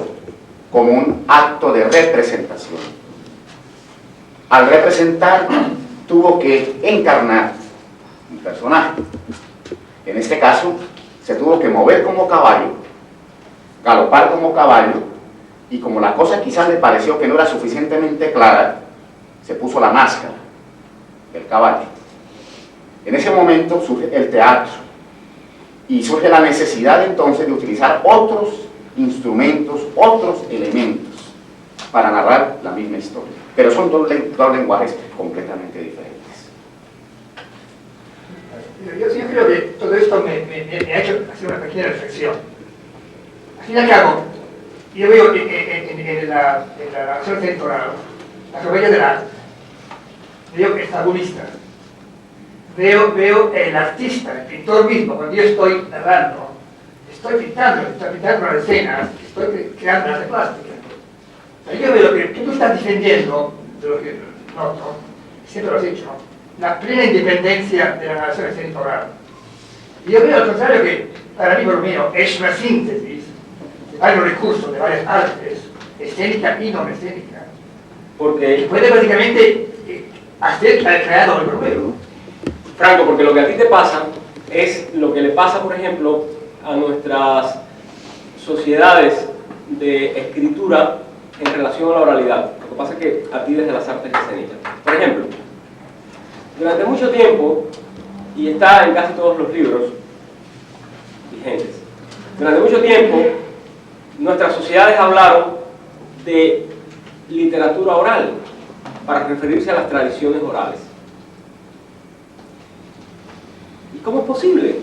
como un acto de representación. Al representar, tuvo que encarnar un personaje. En este caso, se tuvo que mover como caballo, galopar como caballo, y como la cosa quizás le pareció que no era suficientemente clara, se puso la máscara del caballo. En ese momento surge el teatro, y surge la necesidad entonces de utilizar otros instrumentos, otros elementos para narrar la misma historia. Pero son dos lenguajes completamente diferentes. Yo creo que todo esto me ha hecho hacer una pequeña reflexión. Al fin y al cabo, yo veo en la narración temporal la comedia del arte, veo el fabulista, veo el artista, el pintor mismo. Cuando yo estoy narrando, estoy pintando una escena, estoy creando una arte plástica. Yo veo que tú estás defendiendo, de lo que noto, siempre lo has hecho, la plena independencia de la narración escénica oral. Y yo veo al contrario que, para mí por lo menos, es una síntesis de varios recursos, de varias artes, escénica y no escénica, Porque, que puede prácticamente hacer creado el problema. Franco, porque lo que a ti te pasa es lo que le pasa, por ejemplo, a nuestras sociedades de escritura en relación a la oralidad. Lo que pasa es que a ti desde las artes escénicas. Por ejemplo, durante mucho tiempo, y está en casi todos los libros vigentes, durante mucho tiempo nuestras sociedades hablaron de literatura oral para referirse a las tradiciones orales. ¿Y cómo es posible?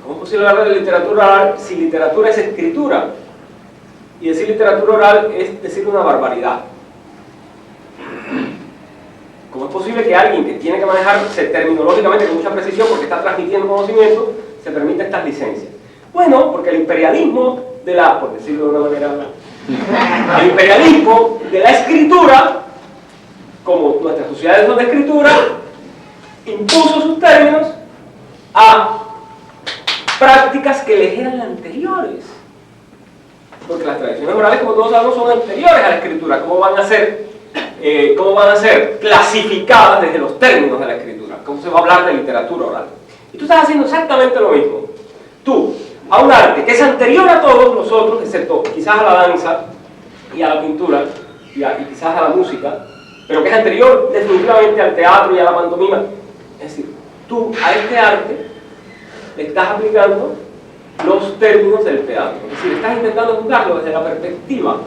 ¿Cómo es posible hablar de literatura oral si literatura es escritura? Y decir literatura oral es decir una barbaridad. ¿Cómo es posible que alguien que tiene que manejarse terminológicamente con mucha precisión porque está transmitiendo conocimiento se permita estas licencias? Bueno, porque el imperialismo de la, por decirlo de una manera, el imperialismo de la escritura, como nuestras sociedades son de escritura, impuso sus términos a prácticas que les eran anteriores. Porque las tradiciones orales, como todos sabemos, son anteriores a la escritura. ¿Cómo van a ser clasificadas desde los términos de la escritura? ¿Cómo se va a hablar de literatura oral? Y tú estás haciendo exactamente lo mismo. Tú a un arte que es anterior a todos nosotros, excepto quizás a la danza y a la pintura y quizás a la música, pero que es anterior definitivamente al teatro y a la pantomima. Es decir, tú a este arte le estás aplicando los términos del teatro, es decir, estás intentando juzgarlo desde la perspectiva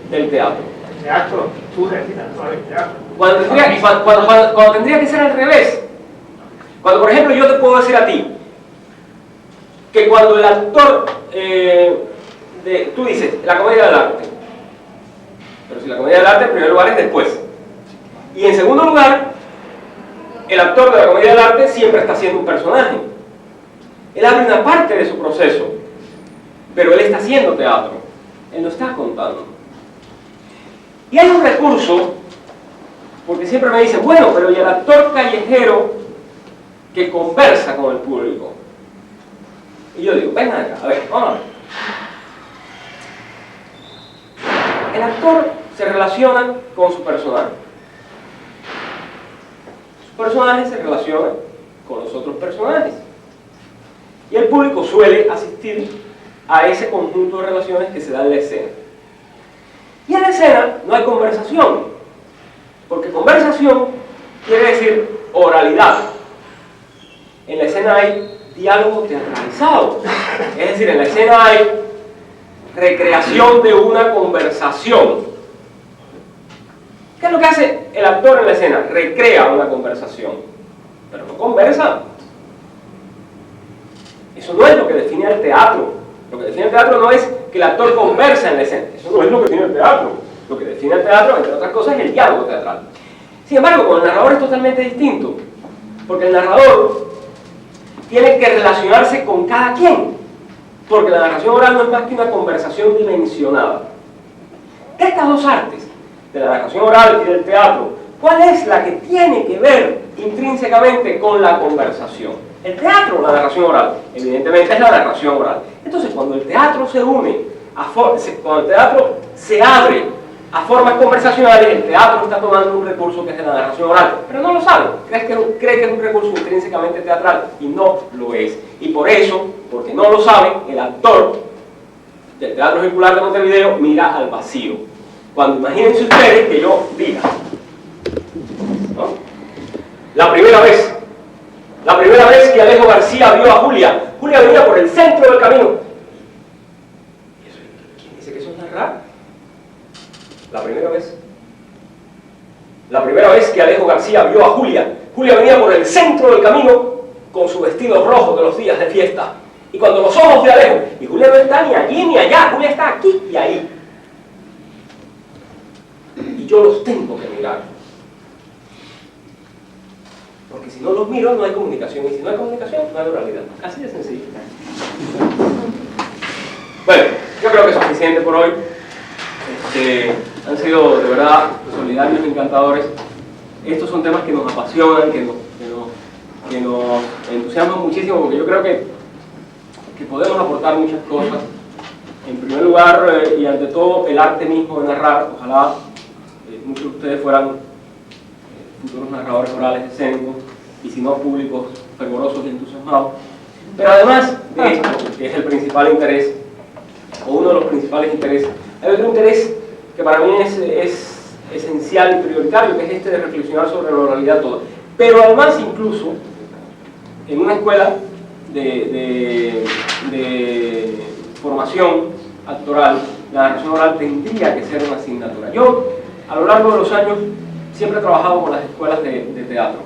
del teatro. Teatro, pintura, no hay teatro. Cuando tendría que ser al revés. Cuando, por ejemplo, yo te puedo decir a ti que cuando el actor, tú dices, la comedia del arte, pero si la comedia del arte en primer lugar es después, y en segundo lugar, el actor de la comedia del arte siempre está haciendo un personaje. Él abre una parte de su proceso, pero él está haciendo teatro, él no está contando. Y hay un recurso, porque siempre me dicen, bueno, pero ¿y el actor callejero que conversa con el público? Y yo digo, vengan acá, a ver, vamos a ver. El actor se relaciona con su personaje. Su personaje se relaciona con los otros personajes. Y el público suele asistir a ese conjunto de relaciones que se da en la escena. Y en la escena no hay conversación, porque conversación quiere decir oralidad. En la escena hay diálogo teatralizado, es decir, en la escena hay recreación de una conversación. ¿Qué es lo que hace el actor en la escena? Recrea una conversación, pero no conversa. Eso no es lo que define al teatro. Lo que define el teatro no es que el actor conversa en la escena. Eso no es lo que define el teatro. Lo que define el teatro, entre otras cosas, es el diálogo teatral. Sin embargo, con el narrador es totalmente distinto, porque el narrador tiene que relacionarse con cada quien, porque la narración oral no es más que una conversación dimensionada. De estas dos artes, de la narración oral y del teatro, ¿cuál es la que tiene que ver intrínsecamente con la conversación? ¿El teatro o la narración oral? Evidentemente es la narración oral. Entonces, cuando el teatro se une, cuando el teatro se abre a formas conversacionales, el teatro está tomando un recurso que es de la narración oral, pero no lo sabe, cree que es un recurso intrínsecamente teatral y no lo es. Y por eso, porque no lo sabe, el actor del Teatro Circular de Montevideo mira al vacío. Cuando imagínense ustedes que yo diga, ¿no? La primera vez que Alejo García vio a Julia venía por el centro del camino. ¿Quién dice que eso es narrar? La primera vez que Alejo García vio a Julia venía por el centro del camino con su vestido rojo de los días de fiesta. Y cuando los ojos de Alejo, y Julia no está ni allí ni allá, Julia está aquí y ahí. Y yo los tengo que mirar. Porque si no los miro, no hay comunicación. Y si no hay comunicación, no hay oralidad. Así de sencillo. Bueno, yo creo que es suficiente por hoy. Han sido de verdad solidarios y encantadores. Estos son temas que nos apasionan, que nos entusiasman muchísimo, porque yo creo que podemos aportar muchas cosas. En primer lugar, y ante todo, el arte mismo de narrar. Ojalá muchos de ustedes fueran futuros narradores orales escénicos, y si no, públicos fervorosos y entusiasmados. Pero además de esto, que es el principal interés, o uno de los principales intereses, hay otro interés que para mí es esencial y prioritario, que es este de reflexionar sobre la oralidad toda. Pero además, incluso, en una escuela de formación actoral, la narración oral tendría que ser una asignatura. Yo, a lo largo de los años, siempre he trabajado con las escuelas de teatro.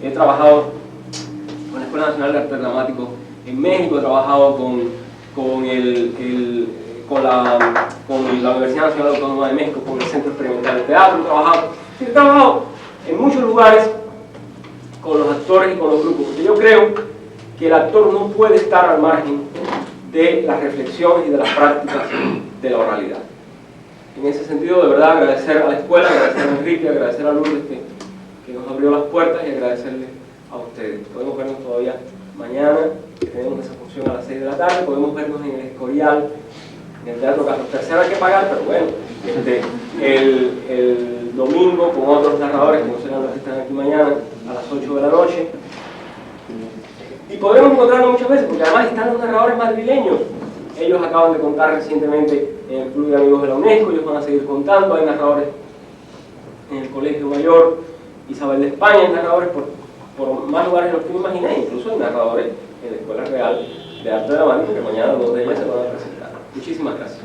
He trabajado con la Escuela Nacional de Arte Dramático en México, he trabajado con la Universidad Nacional Autónoma de México, con el Centro Experimental de Teatro, he trabajado en muchos lugares con los actores y con los grupos, porque yo creo que el actor no puede estar al margen de las reflexiones y de las prácticas de la oralidad. En ese sentido, de verdad, agradecer a la escuela, agradecer a Enrique, agradecer a Lourdes que nos abrió las puertas, y agradecerles a ustedes. Podemos vernos todavía mañana, que tenemos esa función a las 6 de la tarde, podemos vernos en el Escorial, en el Teatro Carlos III, hay que pagar, pero bueno, el domingo con otros narradores, que no serán los que están aquí mañana, a las 8 de la noche. Y podremos encontrarlo muchas veces, porque además están los narradores madrileños. Ellos acaban de contar recientemente en el Club de Amigos de la UNESCO, ellos van a seguir contando, hay narradores en el Colegio Mayor, Isabel de España, hay narradores por más lugares de los que me imaginé, incluso hay narradores en la Escuela Real de Arte Dramático, que mañana 2 de ellas se van a presentar. Muchísimas gracias.